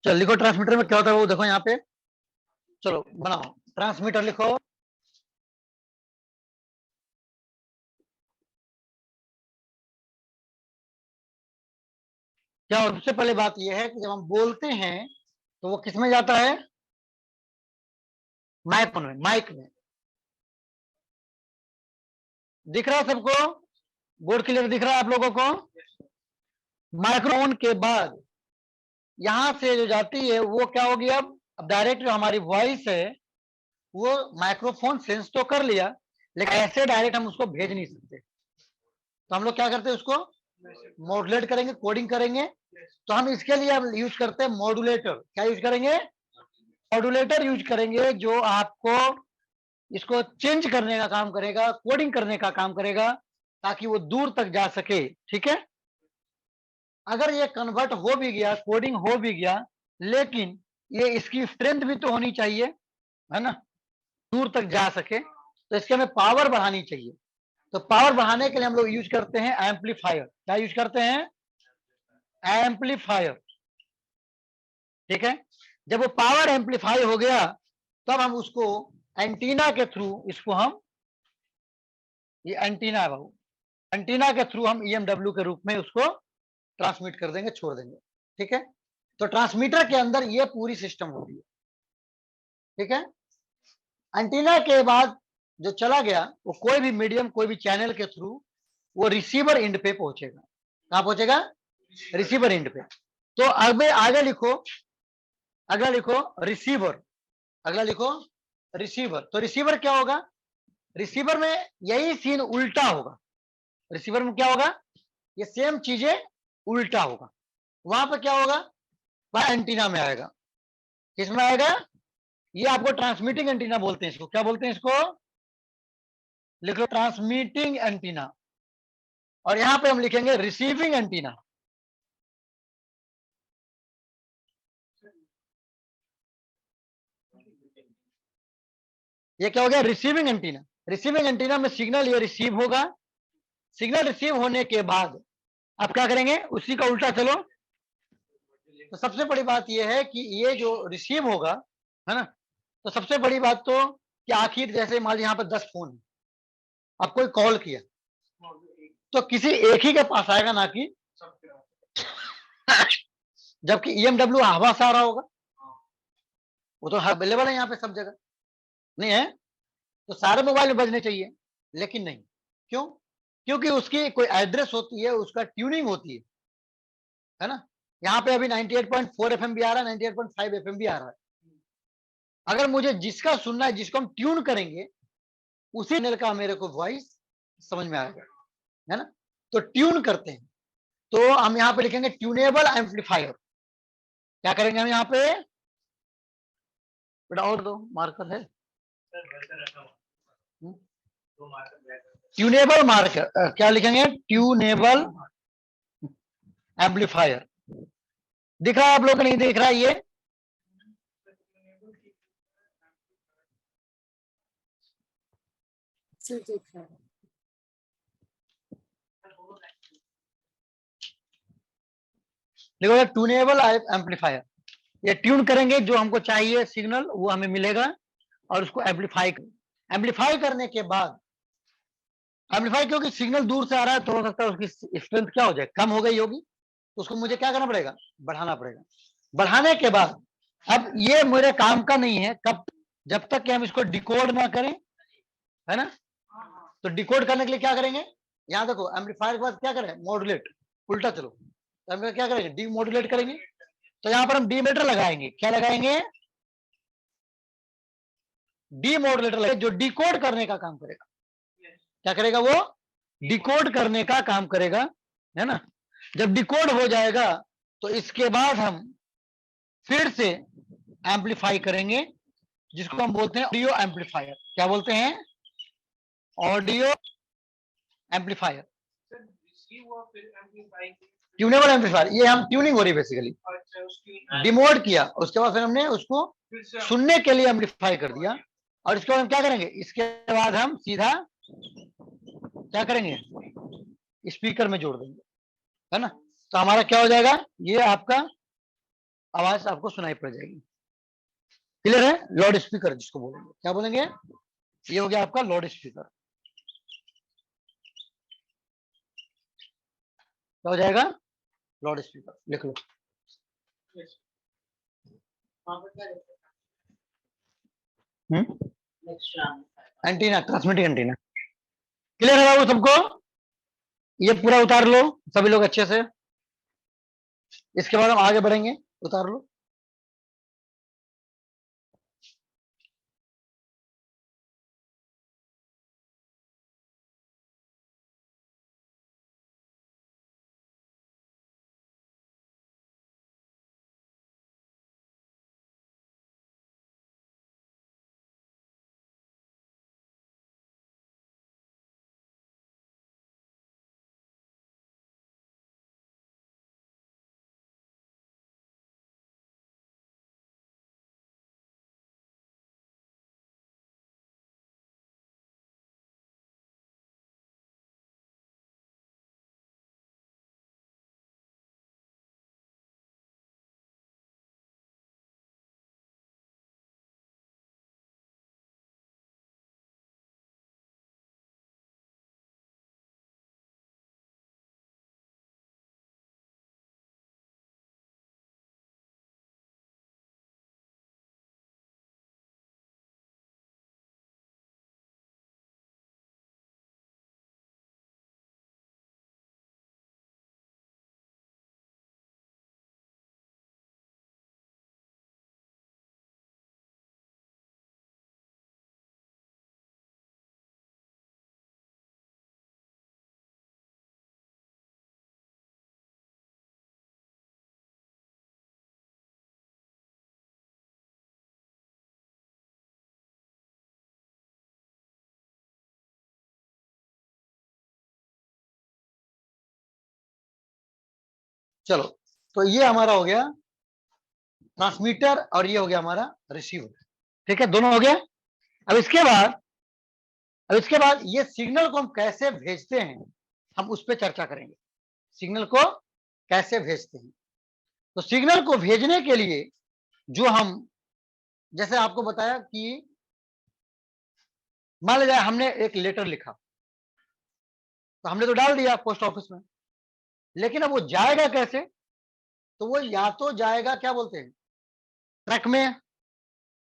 चलो लिखो ट्रांसमीटर में क्या होता है वो देखो यहाँ पे। चलो बनाओ ट्रांसमीटर लिखो। क्या सबसे पहले बात यह है कि जब हम बोलते हैं तो वो किस में जाता है? माइक में, माइक में। दिख रहा है सबको? बोर्ड क्लियर दिख रहा है आप लोगों को? माइक्रोफोन के बाद यहां से जो जाती है वो क्या होगी? अब डायरेक्ट जो हमारी वॉइस है वो माइक्रोफोन सेंस तो कर लिया, लेकिन ऐसे डायरेक्ट हम उसको भेज नहीं सकते। तो हम लोग क्या करते हैं? उसको मॉड्यूलेट करेंगे, कोडिंग करेंगे। तो हम इसके लिए हम यूज करते हैं मॉड्यूलेटर। क्या यूज करेंगे? मॉड्यूलेटर यूज करेंगे, जो आपको इसको चेंज करने का काम करेगा, कोडिंग करने का काम करेगा, ताकि वो दूर तक जा सके। ठीक है? अगर ये कन्वर्ट हो भी गया, कोडिंग हो भी गया, लेकिन ये इसकी स्ट्रेंथ भी तो होनी चाहिए, है ना, दूर तक जा सके। तो इसके हमें पावर बढ़ानी चाहिए। तो पावर बढ़ाने के लिए हम लोग यूज करते हैं एम्पलीफायर। क्या यूज करते हैं? एम्पलीफायर। ठीक है? जब वो पावर एम्पलीफाई हो गया तब हम उसको एंटीना के थ्रू, इसको हम, ये एंटीना है बाबू, एंटीना के थ्रू हम ईएमडब्ल्यू के रूप में उसको ट्रांसमिट कर देंगे, छोड़ देंगे। ठीक है? तो ट्रांसमीटर के अंदर ये पूरी सिस्टम होती है। ठीक है? एंटीना के बाद जो चला गया वो कोई भी मीडियम, कोई भी चैनल के थ्रू वो रिसीवर एंड पे पहुंचेगा। कहां पहुंचेगा? रिसीवर एंड पे। तो अब आगे लिखो, अगला लिखो रिसीवर, अगला लिखो रिसीवर। तो रिसीवर क्या होगा? रिसीवर में यही सीन उल्टा होगा। रिसीवर में क्या होगा? ये सेम चीजें उल्टा होगा। वहां पर क्या होगा? वह एंटीना में आएगा। किसमें आएगा? ये आपको ट्रांसमिटिंग एंटीना बोलते हैं। इसको क्या बोलते हैं? इसको लिख लो, ट्रांसमिटिंग एंटीना। और यहां पे हम लिखेंगे रिसीविंग एंटीना। ये क्या हो गया? Receiving antenna. रिसीविंग एंटीना में सिग्नल ये रिसीव होगा। सिग्नल रिसीव होने के बाद आप क्या करेंगे? उसी का उल्टा चलो। तो सबसे बड़ी बात यह है कि ये जो रिसीव होगा, है ना, तो सबसे बड़ी बात तो कि आखिर जैसे मान लीजिए यहाँ पर 10 फोन है, अब कोई कॉल किया तो किसी एक ही के पास आएगा ना कि जबकि ईएमडब्ल्यू हवा से आ रहा होगा। वो तो अवेलेबल है यहाँ पे सब जगह, नहीं है? तो सारे मोबाइल में बजने चाहिए, लेकिन नहीं। क्यों? क्योंकि उसकी कोई एड्रेस होती है, उसका ट्यूनिंग होती है ना। यहाँ पे अभी 98.4 एफएम भी आ रहा है, 98.5 एफएम भी आ रहा है। अगर मुझे जिसका सुनना है, जिसको हम ट्यून करेंगे, उसी चैनल का मेरे को वॉइस समझ में आएगा, है ना। तो ट्यून करते हैं। तो हम यहाँ पे लिखेंगे ट्यूनेबल एम्पलीफायर। क्या करेंगे हम यहाँ पे? बेटा और दो मार्कर है। ट्यूनेबल मार्कर क्या लिखेंगे? Tunable amplifier. दिख रहा है आप लोग को? नहीं दिख रहा है ये? देखो ट्यूनेबल एम्पलीफायर, ये ट्यून करेंगे, जो हमको चाहिए सिग्नल वो हमें मिलेगा, और उसको एम्पलीफाई एम्पलीफाई करने के बाद, एम्पलीफाई क्योंकि सिग्नल दूर से आ रहा है तो हो सकता है उसकी स्ट्रेंथ क्या हो जाए, कम हो गई होगी। तो उसको मुझे क्या करना पड़ेगा? बढ़ाना पड़ेगा। बढ़ाने के बाद अब ये मेरे काम का नहीं है, कब? जब तक कि हम इसको डिकोड ना करें, है ना। तो डिकोड करने के लिए क्या करेंगे? यहां देखो, एम्पलीफायर के बाद क्या करें? मॉड्यूलेट। उल्टा चलो, तो हम क्या करेंगे? डीमॉड्यूलेट करेंगे। तो यहां पर हम डीमोडुलेटर लगाएंगे। क्या लगाएंगे? डीमॉड्यूलेटर लगाएंगे, जो डिकोड करने का काम करेगा। क्या करेगा वो? डिकोड करने का काम करेगा, है ना। जब डिकोड हो जाएगा तो इसके बाद हम फिर से एम्पलीफाई करेंगे, जिसको हम बोलते हैं ऑडियो एम्पलीफायर। क्या बोलते हैं? Audio amplifier. ट्यूनेबल एम्पलीफायर, ये हम ट्यूनिंग हो रही बेसिकली, डिमोड किया, उसके बाद फिर हमने उसको सुनने के लिए एम्पलीफाई कर दिया। और इसके बाद हम क्या करेंगे? इसके बाद हम सीधा क्या करेंगे? स्पीकर में जोड़ देंगे, है ना। तो हमारा क्या हो जाएगा? ये आपका आवाज आपको सुनाई पड़ जाएगी। क्लियर है? लाउड स्पीकर जिसको बोलेंगे, क्या बोलेंगे? ये हो गया आपका लाउड स्पीकर। क्या हो जाएगा? Loud speaker. लिख लो। Antenna, transmitting antenna. क्लियर है बाबू सबको? ये पूरा उतार लो सभी लोग अच्छे से। इसके बाद हम आगे बढ़ेंगे। उतार लो। चलो, तो ये हमारा हो गया ट्रांसमीटर और ये हो गया हमारा रिसीवर। ठीक है, दोनों हो गया। अब इसके बाद ये सिग्नल को हम कैसे भेजते हैं, हम उस पर चर्चा करेंगे। सिग्नल को कैसे भेजते हैं। तो सिग्नल को भेजने के लिए जो हम, जैसे आपको बताया कि मान लीजिए हमने एक लेटर लिखा, तो हमने तो डाल दिया पोस्ट ऑफिस में, लेकिन अब वो जाएगा कैसे? तो वो या तो जाएगा, क्या बोलते हैं, ट्रक में।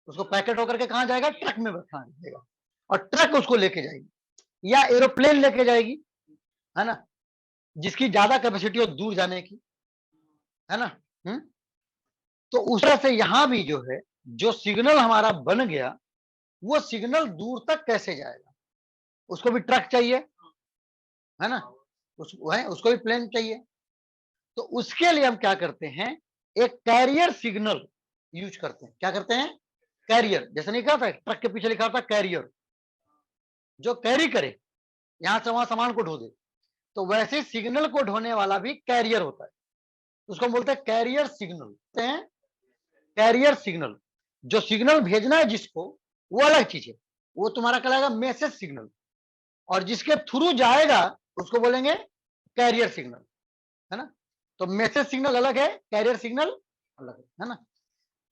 उसको पैकेट होकर के कहां जाएगा? ट्रक में बैठा जाएगा, और ट्रक उसको लेके जाएगी, या एरोप्लेन लेके जाएगी, है ना, जिसकी ज्यादा कैपेसिटी हो दूर जाने की, है ना। तो उस तरह से यहां भी जो है, जो सिग्नल हमारा बन गया, वो सिग्नल दूर तक कैसे जाएगा? उसको भी ट्रक चाहिए, है ना, उसको भी प्लेन चाहिए। तो उसके लिए हम क्या करते हैं, एक कैरियर सिग्नल यूज करते हैं। क्या करते हैं? कैरियर। जैसे नहीं कहा था ट्रक के पीछे लिखा था कैरियर, जो कैरी करे, यहां से वहां सामान को ढो दे। तो वैसे सिग्नल को ढोने वाला भी कैरियर होता है, उसको हम बोलते हैं कैरियर सिग्नल। कैरियर सिग्नल, जो सिग्नल भेजना है जिसको, वो अलग चीज है, वो तुम्हारा कहलाएगा मैसेज सिग्नल। और जिसके थ्रू जाएगा उसको बोलेंगे कैरियर सिग्नल, है ना। तो मैसेज सिग्नल अलग है, कैरियर सिग्नल अलग है ना।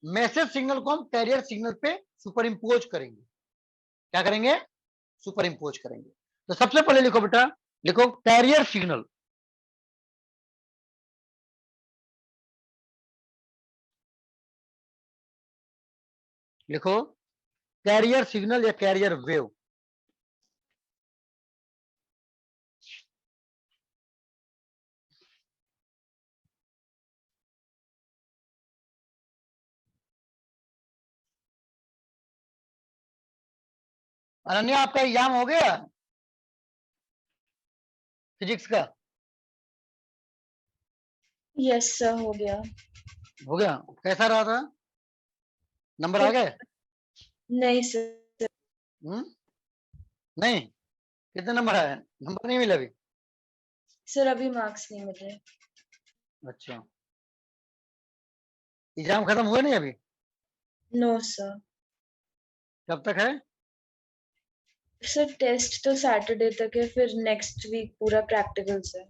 मैसेज सिग्नल को हम कैरियर सिग्नल पे सुपर इंपोज करेंगे। क्या करेंगे? सुपर इंपोज करेंगे। तो सबसे पहले लिखो बेटा, लिखो कैरियर सिग्नल। लिखो कैरियर सिग्नल या कैरियर वेव। अनन्या, आपका एग्जाम हो गया फिजिक्स का? यस सर, हो गया। हो गया? कैसा रहा था? नंबर आ गए? नहीं सर। नहीं? कितने नंबर आए? नंबर नहीं मिले अभी? सर अभी मार्क्स नहीं मिले। अच्छा, एग्जाम खत्म हुए नहीं अभी? No sir. कब तक है? सर टेस्ट तो सैटरडे तक है, फिर नेक्स्ट वीक पूरा प्रैक्टिकल्स है।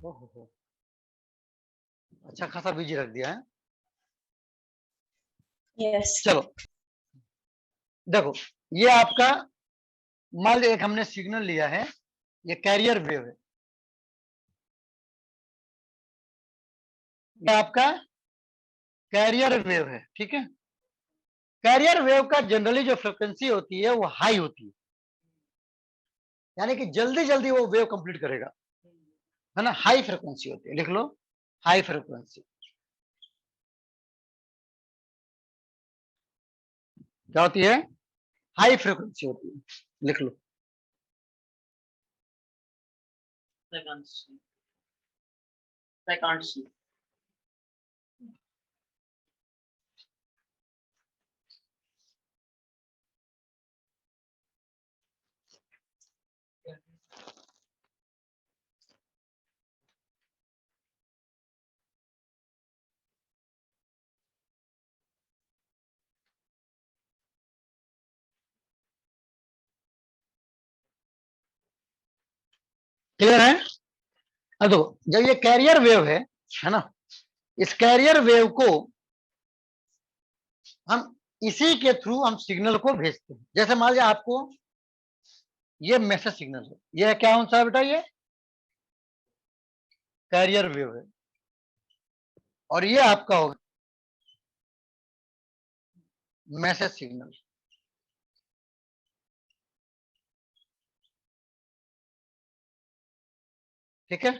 ओहो, अच्छा खासा बिजी रख दिया है। Yes. चलो देखो, ये आपका मान लीजिए एक हमने सिग्नल लिया है, ये कैरियर वेव है, ये आपका कैरियर वेव है, ठीक है। कैरियर वेव का जनरली जो फ्रिक्वेंसी होती है वो हाई होती है, यानी कि जल्दी जल्दी वो वेव कंप्लीट करेगा, है ना। हाई फ्रिक्वेंसी होती है, लिख लो हाई फ्रिक्वेंसी। क्या होती है? हाई फ्रिक्वेंसी होती है, लिख लो। क्लियर है? अब देखो, जब ये कैरियर वेव है ना, इस कैरियर वेव को हम इसी के थ्रू हम सिग्नल को भेजते हैं। जैसे मान लीजिए आपको ये मैसेज सिग्नल है, ये क्या कौन सा बेटा? ये कैरियर वेव है, और ये आपका होगा मैसेज सिग्नल, ठीक है।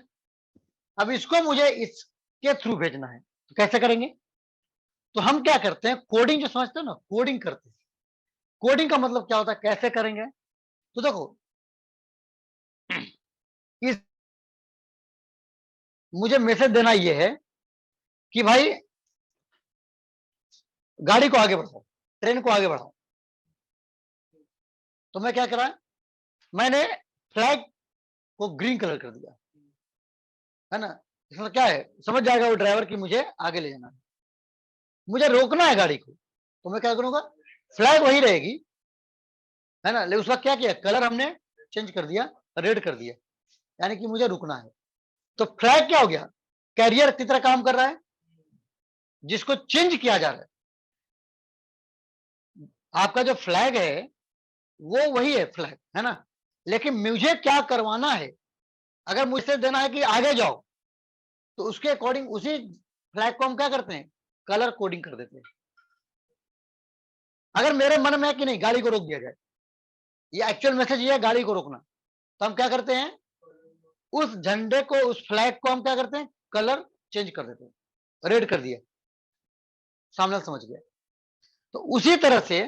अब इसको मुझे इसके थ्रू भेजना है, तो कैसे करेंगे? तो हम क्या करते हैं, कोडिंग जो समझते हो ना, कोडिंग करते हैं। कोडिंग का मतलब क्या होता है, कैसे करेंगे? तो देखो, इस मुझे मैसेज देना ये है कि भाई गाड़ी को आगे बढ़ाओ, ट्रेन को आगे बढ़ाओ। तो मैं क्या करा, मैंने फ्लैग को ग्रीन कलर कर दिया, है ना। इसमें क्या है, समझ जाएगा वो ड्राइवर की मुझे आगे ले जाना है, मुझे रोकना है गाड़ी को, तो मैं क्या करूंगा, फ्लैग वही रहेगी, है ना। लेकिन उसका क्या किया, कलर हमने चेंज कर दिया, रेड कर दिया, यानी कि मुझे रुकना है। तो फ्लैग क्या हो गया, कैरियर की तरह काम कर रहा है, जिसको चेंज किया जा रहा है। आपका जो फ्लैग है वो वही है, फ्लैग, है ना। लेकिन मुझे क्या करवाना है, अगर मुझसे देना है कि आगे जाओ, तो उसके अकॉर्डिंग उसी फ्लैग को हम क्या करते हैं, कलर कोडिंग कर देते हैं। अगर मेरे मन में है कि नहीं गाड़ी को रोक दिया जाए, ये एक्चुअल मैसेज ये है गाड़ी को रोकना, तो हम क्या करते हैं, उस झंडे को, उस फ्लैग को हम क्या करते हैं, कलर चेंज कर देते हैं, रेड कर दिया, सामने समझ गया। तो उसी तरह से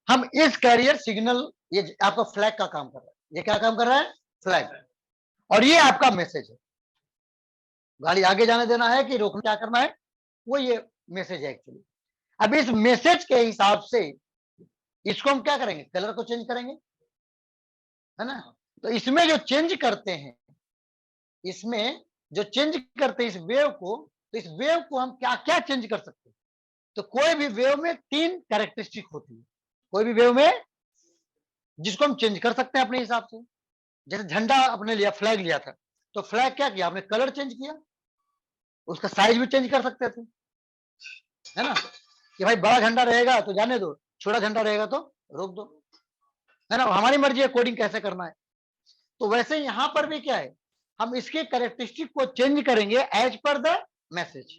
हम इस कैरियर सिग्नल, ये आपका फ्लैग का काम कर रहा है, ये क्या काम कर रहा है, फ्लैग, और ये आपका मैसेज है, गाड़ी आगे जाने देना है कि रोकना, क्या करना है, वो ये मैसेज है एक्चुअली। अब इस मैसेज के हिसाब से इसको हम क्या करेंगे, कलर को चेंज करेंगे, है ना। तो इसमें जो चेंज करते हैं, इसमें जो चेंज करते हैं इस वेव को, तो इस वेव को हम क्या क्या चेंज कर सकते हैं। तो कोई भी वेव में 3 कैरेक्टरिस्टिक होती है, कोई भी वेव में, जिसको हम चेंज कर सकते हैं अपने हिसाब से। जैसे झंडा आपने लिया, फ्लैग लिया था, तो फ्लैग क्या किया आपने, कलर चेंज किया, उसका साइज भी चेंज कर सकते थे, है ना, कि भाई बड़ा झंडा रहेगा तो जाने दो, छोटा झंडा रहेगा तो रोक दो, है ना। हमारी मर्जी है कोडिंग कैसे करना है। तो वैसे यहां पर भी क्या है, हम इसके कैरेक्टरिस्टिक को चेंज करेंगे एज पर द मैसेज,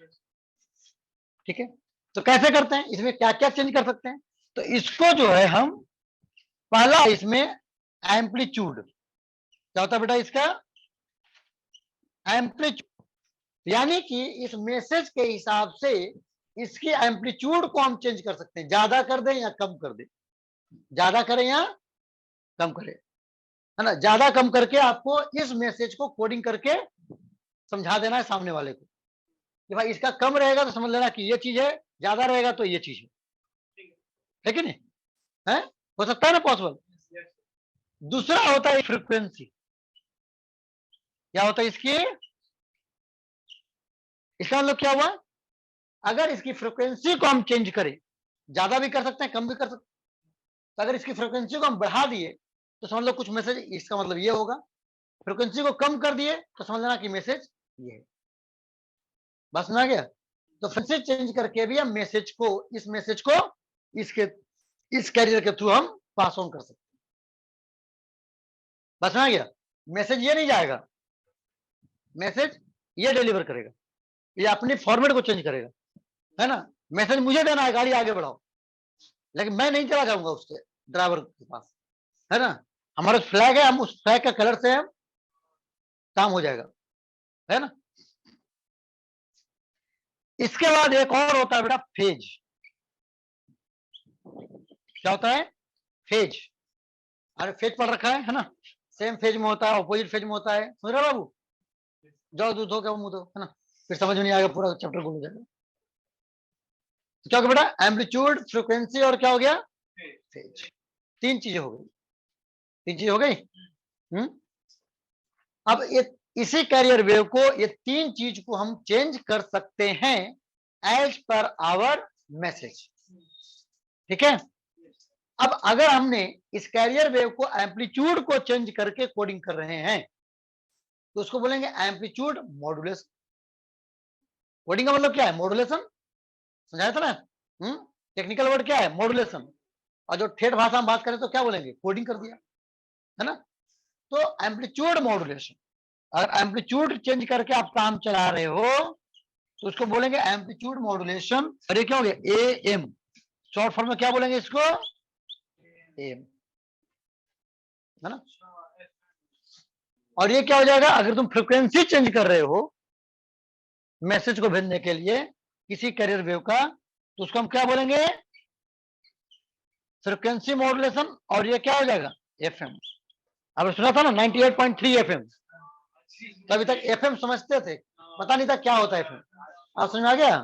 ठीक है। तो कैसे करते हैं, इसमें क्या क्या चेंज कर सकते हैं, तो इसको जो है हम, पहला इसमें एम्पलीट्यूड, क्या होता है बेटा इसका, एम्पलीट्यूड, यानी कि इस मैसेज के हिसाब से इसकी एम्पलीट्यूड को हम चेंज कर सकते हैं, ज्यादा कर दें या कम कर दें, ज्यादा करें या कम करें, है ना। ज्यादा कम करके आपको इस मैसेज को कोडिंग करके समझा देना है सामने वाले को, कि भाई इसका कम रहेगा तो समझ लेना कि ये चीज है, ज्यादा रहेगा तो ये चीज है कि नहीं, है, हो सकता है ना पॉसिबल। दूसरा होता है फ्रीक्वेंसी, क्या होता है इसकी, इसका मतलब क्या हुआ, अगर इसकी फ्रीक्वेंसी को हम चेंज करें, ज्यादा भी कर सकते हैं कम भी कर सकते हैं, तो अगर इसकी फ्रीक्वेंसी को हम बढ़ा दिए तो समझ लो कुछ मैसेज, इसका मतलब ये होगा, फ्रीक्वेंसी को कम कर दिए तो समझ लेना कि मैसेज ये है। बस में आ गया। तो फ्रीक्वेंसी चेंज करके भी हम मैसेज को इसके इस कैरियर के थ्रू हम पास ऑन कर सकते हैं। बस में आ गया। मैसेज ये नहीं जाएगा, मैसेज ये डिलीवर करेगा, ये अपनी फॉर्मेट को चेंज करेगा, है ना। मैसेज मुझे देना है गाड़ी आगे बढ़ाओ, लेकिन मैं नहीं चला जाऊंगा उसके ड्राइवर के पास, है ना। हमारा फ्लैग है, हम उस फ्लैग का कलर से हम काम हो जाएगा, है ना। इसके बाद एक और होता है बेटा फेज। क्या होता है? फेज। अरे फेज पढ़ रखा है ना। सेम फेज में होता है, ऑपोजिट फेज में होता है, समझ रहे हो बाबू? जाओ दूध हो क्या मुंह दो, है ना, फिर समझ में नहीं आएगा, पूरा चैप्टर भूल जाएगा। क्या होगा बेटा? एम्पलीट्यूड, फ्रीक्वेंसी और क्या हो गया? फेज। तीन चीजें हो गई, तीन चीजें हो गई। अब ये इसी कैरियर वेव को, ये तीन चीज को हम चेंज कर सकते हैं एज पर आवर मैसेज, ठीक है। अब अगर हमने इस कैरियर वेव को एम्पलीट्यूड को चेंज करके कोडिंग कर रहे हैं तो उसको बोलेंगे एम्पलीट्यूड मॉड्यूलेशन। कोडिंग का मतलब क्या है? मॉड्यूलेशन, समझाया था ना। टेक्निकल वर्ड क्या है? मॉड्यूलेशन। और जो ठेठ भाषा में बात करें तो क्या बोलेंगे? कोडिंग कर दिया, है ना। तो एम्पलीट्यूड मॉड्यूलेशन, अगर एम्पलीट्यूड चेंज करके आप काम चला रहे हो तो उसको बोलेंगे एम्पलीट्यूड मॉड्यूलेशन। और ये क्या हो गया? ए एम, शॉर्ट फॉर्म में क्या बोलेंगे इसको? एम, है ना। और ये क्या हो जाएगा? अगर तुम फ्रीक्वेंसी चेंज कर रहे हो मैसेज को भेजने के लिए किसी कैरियर वेव का, तो उसको हम क्या बोलेंगे? Frequency modulation. और ये क्या हो जाएगा? एफएम। अब सुना था ना 98.3 एफएम। तभी तक एफएम समझते थे, पता नहीं था क्या होता है एफएम। आप समझ में आ गया?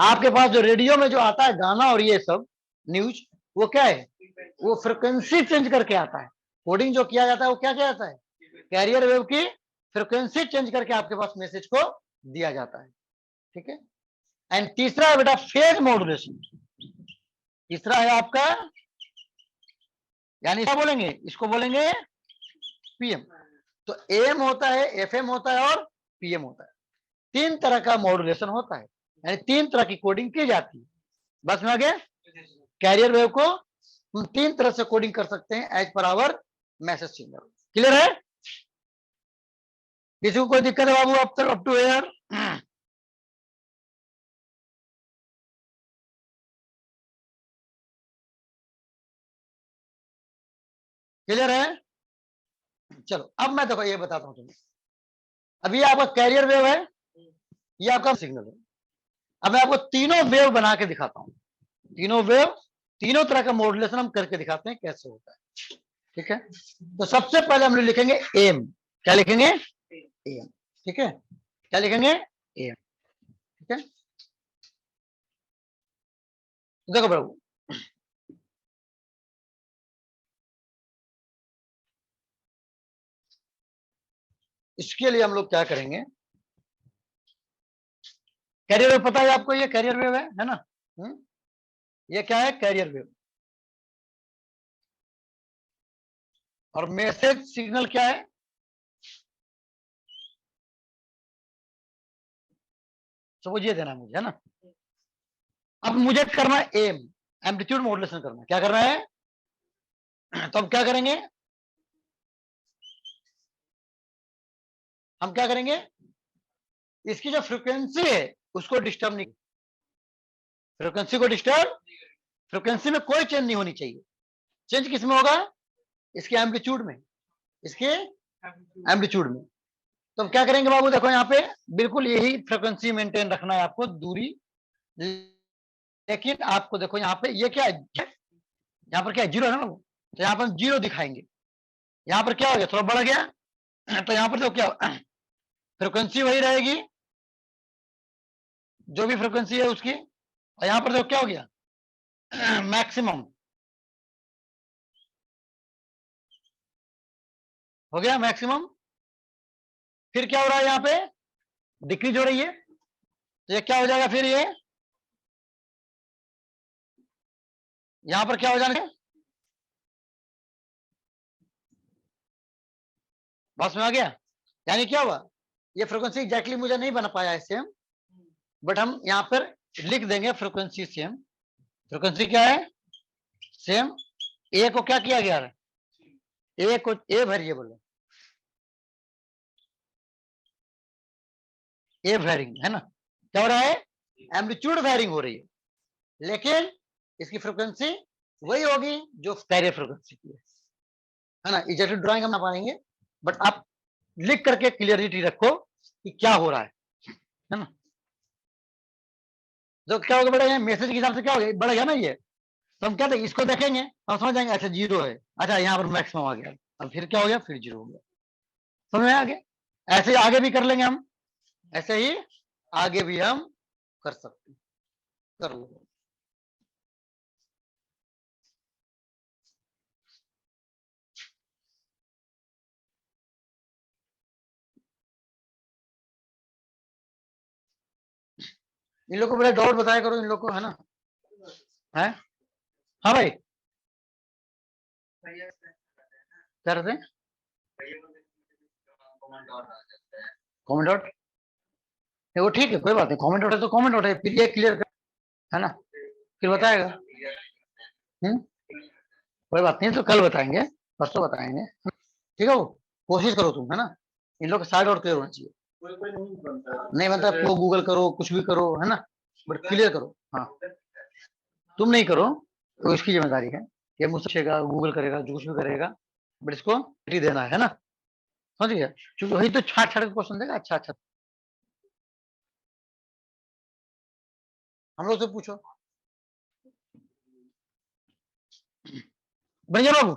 आपके पास जो रेडियो में जो आता है गाना और ये सब न्यूज, वो क्या है? वो फ्रीक्वेंसी चेंज करके आता है। कोडिंग जो किया जाता है वो क्या किया जाता है? कैरियर वेव की फ्रीक्वेंसी चेंज करके आपके पास मैसेज को दिया जाता है, ठीक है। एंड तीसरा है बेटा फेज मॉड्यूलेशन। तीसरा है आपका, यानी क्या बोलेंगे? इसको बोलेंगे पीएम। तो एम होता है, एफएम होता है और पीएम होता है। तीन तरह का मॉड्यूलेशन होता है, यानी तीन तरह की कोडिंग की जाती है। बस में आ गया। कैरियर वेव को हम तीन तरह से कोडिंग कर सकते हैं as per hour message signal. Clear है? किसी को कोई दिक्कत है बाबू अब तक अप टू एयर? क्लियर है? चलो अब मैं देखो ये बताता हूं तुम्हें। अभी आपका कैरियर वेव है, ये आपका सिग्नल है। अब मैं आपको तीनों वेव बना के दिखाता हूं। तीनों वेव, तीनों तरह का मॉड्यूलेशन हम करके दिखाते हैं कैसे होता है, ठीक है। तो सबसे पहले हम लोग लिखेंगे एम। क्या लिखेंगे? एम, ठीक है। क्या लिखेंगे? एम, ठीक है। देखो प्रभु, इसके लिए हम लोग क्या करेंगे? कैरियर वेव पता है आपको? ये कैरियर वेव है ना। ये क्या है? Carrier wave. और मैसेज सिग्नल क्या है? समझिए देना मुझे, है ना। अब मुझे करना है एम, एम्पलीट्यूड मॉड्यूलेशन करना है। क्या करना है? तो हम क्या करेंगे? हम क्या करेंगे? इसकी जो फ्रीक्वेंसी है उसको डिस्टर्ब नहीं, फ्रीक्वेंसी को डिस्टर्ब, फ्रीक्वेंसी में कोई चेंज नहीं होनी चाहिए। चेंज किस में होगा? इसके एम्पलीट्यूड में, इसके एम्पलीट्यूड में। तो हम क्या करेंगे बाबू? देखो यहाँ पे बिल्कुल यही फ्रीक्वेंसी मेंटेन रखना है आपको, दूरी। लेकिन आपको देखो यहाँ पे ये क्या है? यहाँ पर क्या है? जीरो है ना बाबू। तो यहाँ पर हम जीरो दिखाएंगे। यहाँ पर क्या हो गया? थोड़ा बढ़ गया। तो यहाँ पर तो क्या, फ्रीक्वेंसी वही रहेगी जो भी फ्रीक्वेंसी है उसकी। और यहाँ पर तो क्या हो गया? मैक्सिमम हो गया, मैक्सिमम। फिर क्या हो रहा है? यहाँ पे डिक्रीज हो रही है। तो ये क्या हो जाएगा फिर? ये यहां पर क्या हो जाएगा? बस में आ गया। यानी क्या हुआ? ये फ्रीक्वेंसी एग्जैक्टली मुझे नहीं बना पाया इससे हम, बट हम यहाँ पर लिख देंगे फ्रिक्वेंसी सेम। फ्रिक्वेंसी क्या है? सेम। ए को क्या किया गया है? ए को ए वेरिएबल है, ए वेरिंग है ना। क्या हो रहा है? एम्पलीट्यूड वेरिंग हो रही है, लेकिन इसकी फ्रिक्वेंसी वही होगी जो स्टेरियो फ्रिक्वेंसी की है ना। एग्जैक्टली ड्राइंग हम ना पाएंगे, बट आप लिख करके क्लियरिटी रखो कि क्या हो रहा है ना। तो क्या होगा बेटा, मैसेज के हिसाब से क्या हो गया, बढ़ गया ना ये। तो हम कहते हैं इसको देखेंगे, हम समझ जाएंगे अच्छा 0 है, अच्छा यहाँ पर मैक्सिमम आ गया, अब फिर क्या हो गया, फिर 0 हो गया। समझ में आ गया? ऐसे ही आगे भी कर लेंगे हम, ऐसे ही आगे भी हम कर सकते हैं। कर लो। इन लोग को बड़े डाउट बताया करो इन लोग को, है ना। है हाँ भाई, क्या रहते हैं कॉमेंट आउट? वो ठीक है, कोई बात नहीं, कॉमेंट आउट है तो कॉमेंट आउट है, फिर ये क्लियर कर, है ना, फिर बताएगा। कोई बात नहीं, तो कल बताएंगे, परसों बताएंगे, ठीक है। वो कोशिश करो तुम, है ना, इन लोग का साइड आउट क्लियर होना चाहिए। नहीं बनता तो गूगल करो, कुछ भी करो, है ना, बट क्लियर करो। हाँ, तुम नहीं करो तो इसकी जिम्मेदारी है, ये मुझसे पूछेगा, गूगल करेगा, जो कुछ भी करेगा, बट इसको देना है ना। समझ गया? क्योंकि वही तो छाट छाट के क्वेश्चन देगा। अच्छा अच्छा, हम लोग से पूछो। बढ़िया बाबू,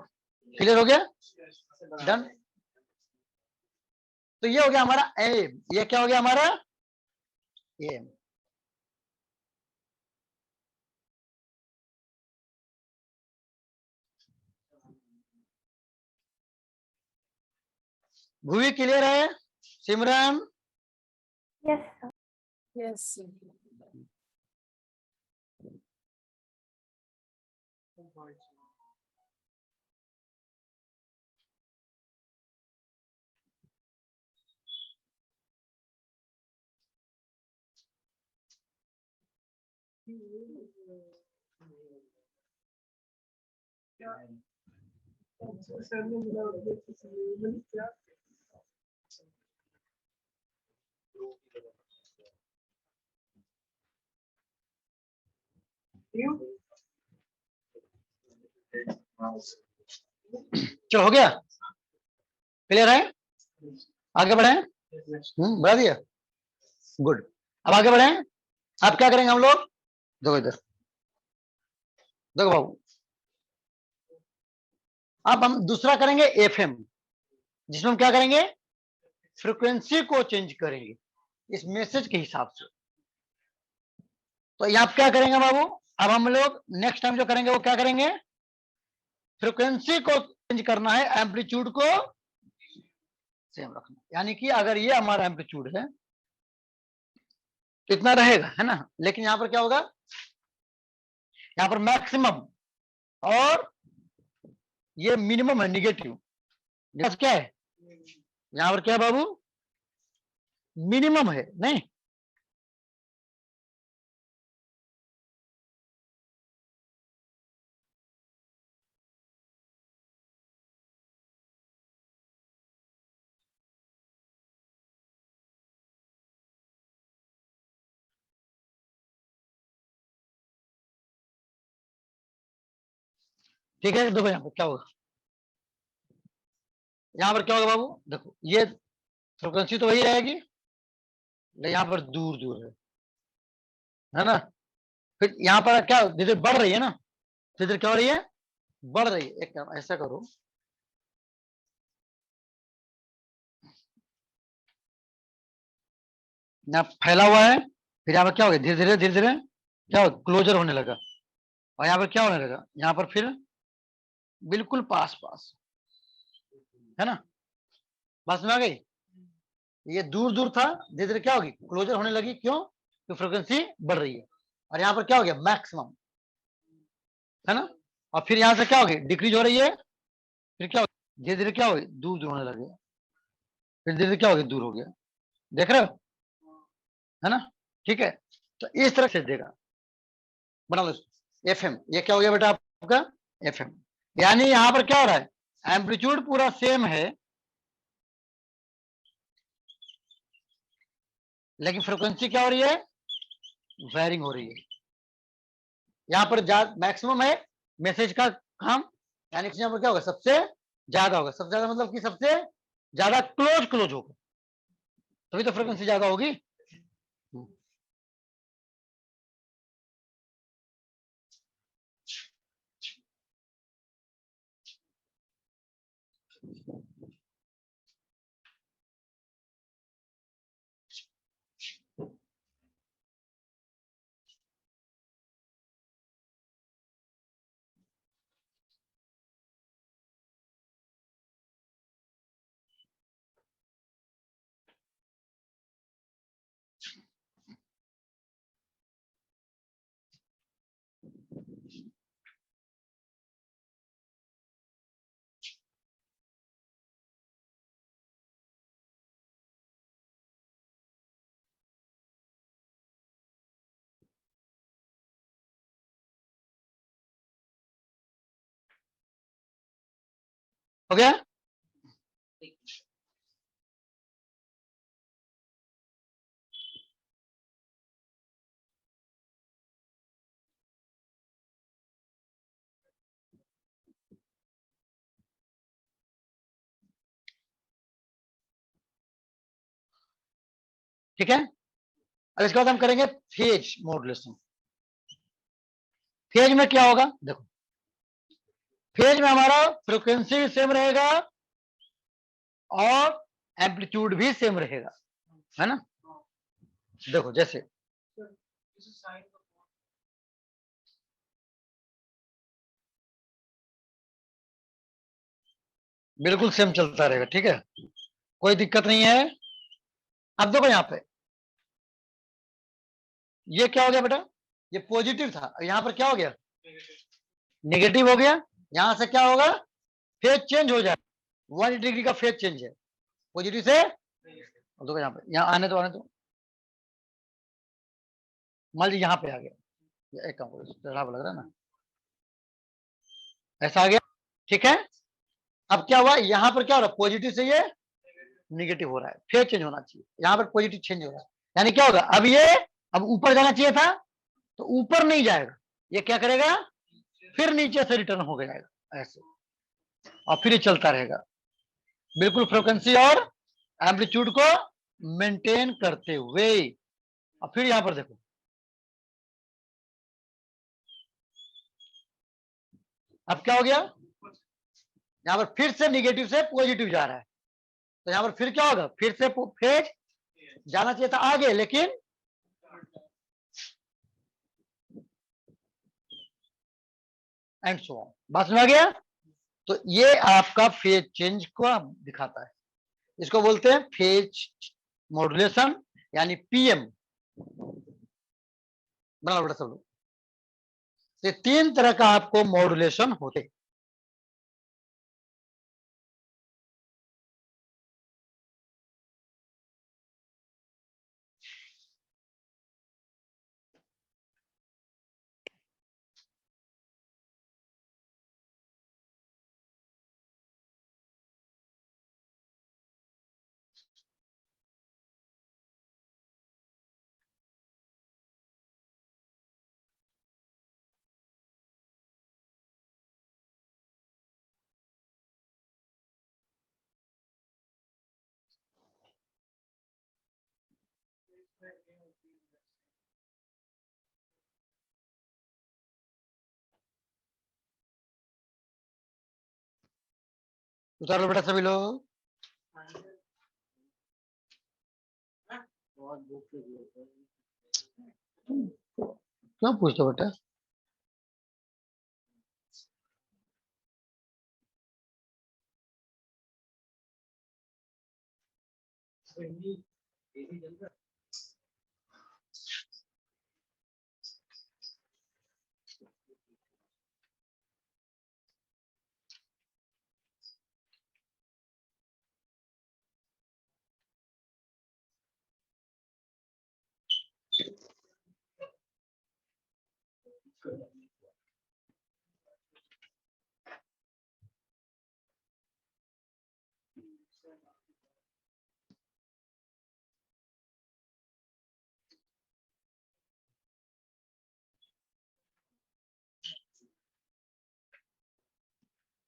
क्लियर हो गया, डन। तो ये हो गया हमारा एम, ये क्या हो गया हमारा एम। भूवी क्लियर है? सिमरन? Yes. चलो हो गया, क्लियर है? आगे बढ़े? बढ़ा दिया, गुड। अब आगे बढ़े, अब क्या करेंगे हम लोग, देखो इधर, देखो बाबू, अब हम दूसरा करेंगे एफएम, जिसमें हम क्या करेंगे, फ्रीक्वेंसी को चेंज करेंगे इस मैसेज के हिसाब से। तो यहाँ क्या करेंगे बाबू, अब हम लोग नेक्स्ट टाइम जो करेंगे वो क्या करेंगे, फ्रीक्वेंसी को चेंज करना है, एम्पलीट्यूड को सेम रखना। यानी कि अगर ये हमारा एम्पलीट्यूड है तो इतना रहेगा, है ना, लेकिन यहां पर क्या होगा, यहां पर मैक्सिमम और ये मिनिमम है, निगेटिव। क्या है यहां पर, क्या है बाबू, मिनिमम है नहीं। ठीक है, देखो यहाँ पर क्या होगा, यहाँ पर क्या होगा बाबू, देखो ये फ्रिक्वेंसी तो वही रहेगी, लेकिन यहाँ पर दूर दूर है ना। फिर यहाँ पर क्या धीरे बढ़ रही है ना, धीरे क्या हो रही है, बढ़ रही है। एक काम ऐसा करो, यहाँ फैला हुआ है, फिर यहाँ पर क्या हो गया, धीरे धीरे क्या हो, क्लोजर होने लगा, और यहाँ पर क्या होने लगा, यहाँ पर फिर बिल्कुल पास पास, है ना, पास में आ गई। ये दूर दूर था, धीरे धीरे क्या होगी, क्लोजर होने लगी। क्यों? तो फ्रिक्वेंसी बढ़ रही है, और यहाँ पर क्या हो गया, मैक्सिमम, है ना। और फिर यहाँ से क्या होगी, डिक्रीज हो रही है, फिर क्या होगी, धीरे धीरे क्या होगी, दूर दूर होने लगे, फिर धीरे धीरे क्या हो गया, दूर हो गया। देख रहे हो, है ना। ठीक है, तो इस तरह से देगा, बना लो FM। ये क्या हो गया बेटा आपका FM। यानी यहां पर क्या हो रहा है, एम्पलीट्यूड पूरा सेम है लेकिन फ्रिक्वेंसी क्या हो रही है, वेरिंग हो रही है। यहां पर मैक्सिमम है मैसेज का काम, यानी यहाँ पर क्या होगा, सबसे ज्यादा होगा। सबसे ज्यादा मतलब कि सबसे ज्यादा क्लोज होगा, तभी तो फ्रिक्वेंसी ज्यादा होगी। हो गया। ठीक है, अब इसके बाद हम करेंगे फेज मॉड्यूलेशन। फेज में क्या होगा, देखो फेज में हमारा फ्रिक्वेंसी भी सेम रहेगा और एम्पलीट्यूड भी सेम रहेगा, है ना। देखो जैसे बिल्कुल सेम चलता रहेगा, ठीक है, कोई दिक्कत नहीं है। अब देखो यहाँ पे ये क्या हो गया बेटा, ये पॉजिटिव था, यहाँ पर क्या हो गया, नेगेटिव हो गया। यहां से क्या होगा, फेज चेंज हो जाए, 180 डिग्री का फेज चेंज है, पॉजिटिव से। देखो यहाँ पे, यहाँ आने तो मान लीजिए यहाँ पे आ गया, ये एक काम करो, खराब लग रहा है ना, ऐसा आ गया, ठीक है। अब क्या हुआ, यहाँ पर क्या हो रहा है, पॉजिटिव से ये निगेटिव हो रहा है, फेज चेंज होना चाहिए, यहाँ पर पॉजिटिव चेंज हो रहा है। यानी क्या होगा, अब ये अब ऊपर जाना चाहिए था तो ऊपर नहीं जाएगा, ये क्या करेगा, फिर नीचे से रिटर्न हो जाएगा ऐसे, और फिर ये चलता रहेगा बिल्कुल फ्रिक्वेंसी और एम्पलीट्यूड को मेंटेन करते हुए। और फिर यहां पर देखो, अब क्या हो गया, यहां पर फिर से निगेटिव से पॉजिटिव जा रहा है, तो यहां पर फिर क्या होगा, फिर से फेज जाना चाहिए था आगे, लेकिन एंड सो ऑन। बात समझ आ गया। तो ये आपका फेज चेंज को दिखाता है, इसको बोलते हैं फेज मॉड्यूलेशन, यानी PM। बना बेटा सब लोग, ये 3 तरह का आपको मॉड्यूलेशन होते हैं। उतार लो बेटा सभी लोग। क्यों पूछते हो बेटा,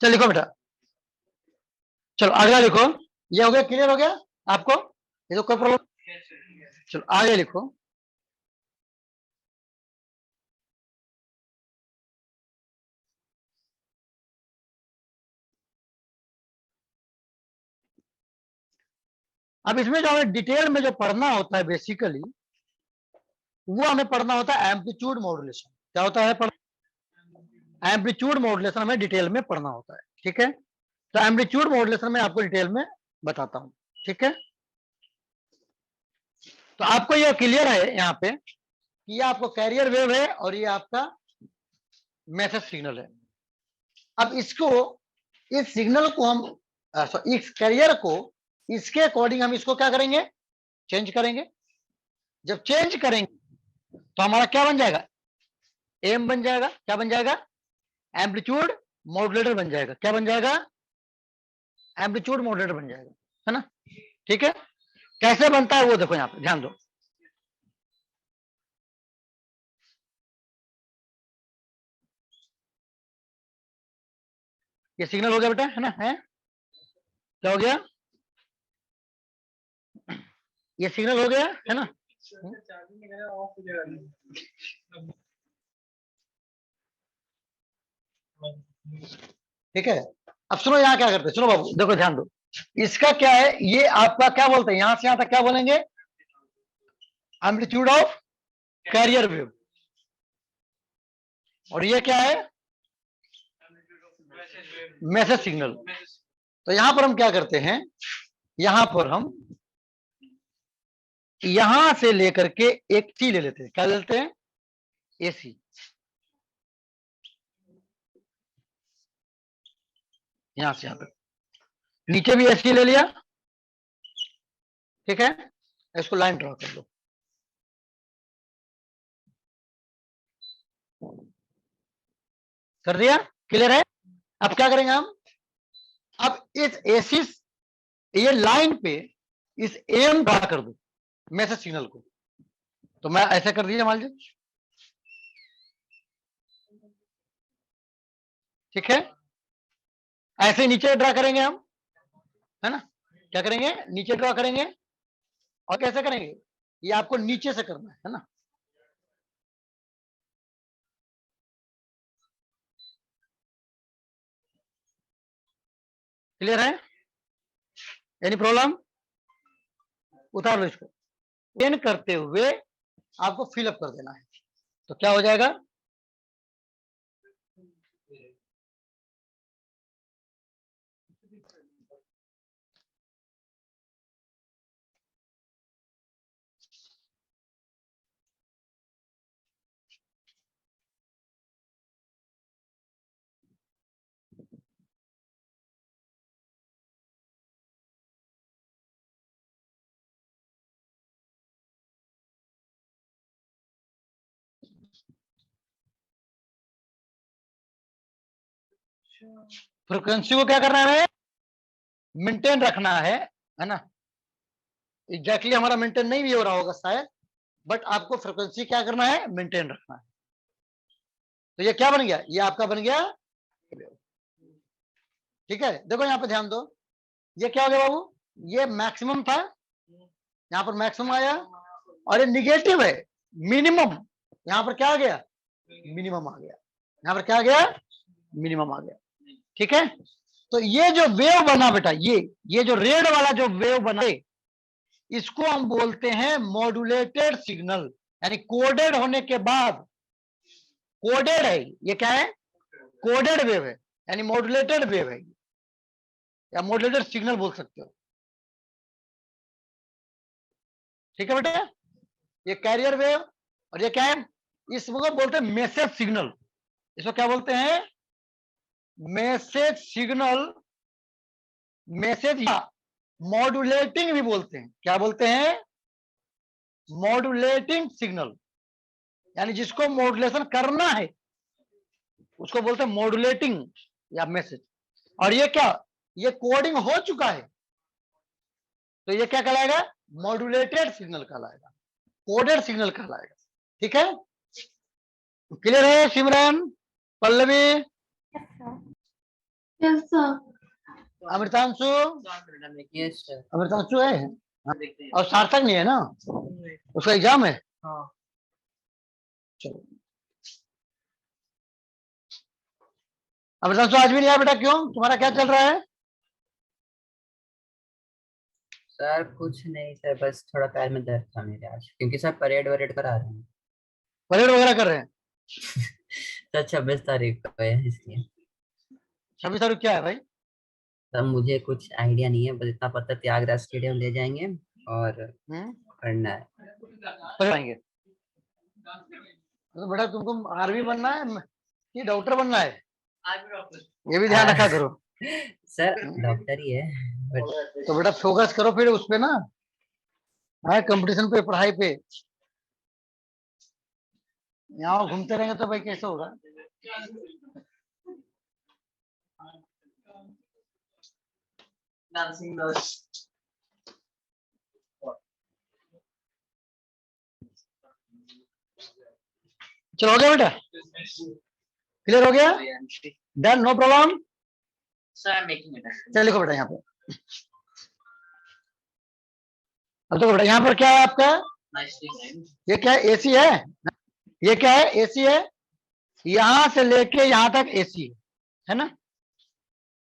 चलो लिखो बेटा, चलो अगला लिखो। ये हो गया, क्लियर हो गया आपको? ये तो कोई प्रॉब्लम? चलो आगे लिखो। अब इसमें जो हमें डिटेल में जो पढ़ना होता है बेसिकली, वो हमें पढ़ना होता है एम्पलीट्यूड मॉड्यूलेशन। क्या होता है? एम्पलीट्यूड मॉड्यूलेशन हमें डिटेल में पढ़ना होता है, ठीक है? तो एम्पलीट्यूड मॉड्यूलेशन में आपको डिटेल में बताता हूं, ठीक है? तो आपको ये क्लियर है यहाँ पे कि ये आपको कैरियर वेव है और ये आपका मैसेज सिग्नल है। अब इसको, इस सिग्नल को हम इस कैरियर को, इसके अकॉर्डिंग हम इसको क्या करेंगे? चेंज करेंगे। जब चेंज करेंगे तो हमारा क्या बन जाएगा? एम बन जाएगा। क्या बन जाएगा? एम्पलीट्यूड मॉड्यूलेटर बन जाएगा। क्या बन जाएगा? एम्पलीट्यूड मॉड्यूलेटर बन जाएगा, है ना? ठीक है? कैसे बनता है वो देखो, यहाँ पे ध्यान दो। ये सिग्नल हो गया बेटा, है ना? है क्या हो गया? ये सिग्नल हो गया, है ना? ठीक है, अब सुनो यहाँ क्या करते हैं, सुनो बाबू देखो ध्यान दो। इसका क्या है, ये आपका क्या बोलते हैं, यहां से यहां तक क्या बोलेंगे? Amplitude of carrier wave. और ये क्या है? Message signal. तो यहां पर हम क्या करते हैं, यहां पर हम यहां से लेकर के एक सी ले लेते हैं। क्या लेते हैं? एसी। यहां से यहां तक, नीचे भी एसी ले लिया, ठीक है? इसको लाइन ड्रॉ कर दो। कर दिया? क्लियर है? अब क्या करेंगे हम? अब इस एसी, ये लाइन पे इस एम ड्रा कर दो मैसेज सिग्नल को। तो मैं ऐसा कर दिया मान लीजिए, ठीक है? ऐसे नीचे ड्रा करेंगे हम, है ना? क्या करेंगे? नीचे ड्रा करेंगे। और कैसे करेंगे? ये आपको नीचे से करना है ना? क्लियर है? Any problem? उतार लो इसको। पेन करते हुए आपको फिलअप कर देना है। तो क्या हो जाएगा? फ्रिक्वेंसी को क्या करना है? मेंटेन रखना है ना? एग्जैक्टली हमारा मेंटेन नहीं भी हो रहा होगा शायद, बट आपको फ्रिक्वेंसी क्या करना है? मेंटेन रखना है। तो ये क्या बन गया? ये आपका बन गया, ठीक है? देखो यहाँ पे ध्यान दो, ये क्या हो गया बाबू? ये मैक्सिमम था, यहाँ पर मैक्सिमम आया, और ये निगेटिव है, मिनिमम। यहाँ पर क्या आ गया? मिनिमम आ गया। यहाँ पर क्या आ गया? मिनिमम आ गया, ठीक है? तो ये जो वेव बना बेटा, ये जो रेड वाला जो वेव बना, इसको हम बोलते हैं मॉड्यूलेटेड सिग्नल। यानी कोडेड होने के बाद, कोडेड है ये, क्या है? कोडेड वेव है, यानी मॉड्यूलेटेड वेव है, या मॉड्यूलेटेड सिग्नल बोल सकते हो, ठीक है बेटा? ये कैरियर वेव, और ये क्या है? इसको बोलते हैं मैसेज सिग्नल। इसको क्या बोलते हैं? मैसेज सिग्नल, मैसेज या मॉड्यूलेटिंग भी बोलते हैं। क्या बोलते हैं? मॉड्यूलेटिंग सिग्नल, यानी जिसको मॉड्यूलेशन करना है, उसको बोलते हैं मॉड्यूलेटिंग या मैसेज। और ये क्या, ये कोडिंग हो चुका है तो ये क्या कहलाएगा, मॉड्यूलेटेड सिग्नल कहलाएगा, कोडेड सिग्नल कहलाएगा। ठीक है, क्लियर है Simran, Pallavi, Yes, sir. Amritanshu? Yes sir. Amritanshu है और सार्थक नहीं है ना, उसका एग्जाम है। चलो अमृतांशु आज भी नहीं आया बेटा, क्यों, तुम्हारा क्या चल रहा है? सर कुछ नहीं सर, बस थोड़ा पैर में दर्द था मेरे आज, क्योंकि सर परेड वरेड करा रहे हैं। परेड वगैरह कर रहे हैं? सर 26 तारीख को है इसलिए। 26 तारीख क्या है भाई? सर मुझे कुछ आइडिया नहीं है, बस इतना पता त्यागराज स्टेडियम ले जाएंगे और करना है। परेड आएंगे तो बेटा तुमको आर्मी बनना है कि डॉक्टर बनना है, ये भी ध्यान रखा करो। सर डॉक्टर ही है बट तो बेटा फोकस करो फिर उस पे ना, हाँ कंपटीशन पे, पढ़ाई पे। यहाँ घूमते रहेंगे तो भाई कैसे होगा? चलो हो गया बेटा, क्लियर हो गया, डन, नो प्रॉब्लम। चल लिखो बेटा यहाँ पे, अब देखो बेटा यहाँ पर क्या है आपका, ये क्या है, एसी है, ये क्या है, एसी है, यहां से लेके यहां तक एसी है ना,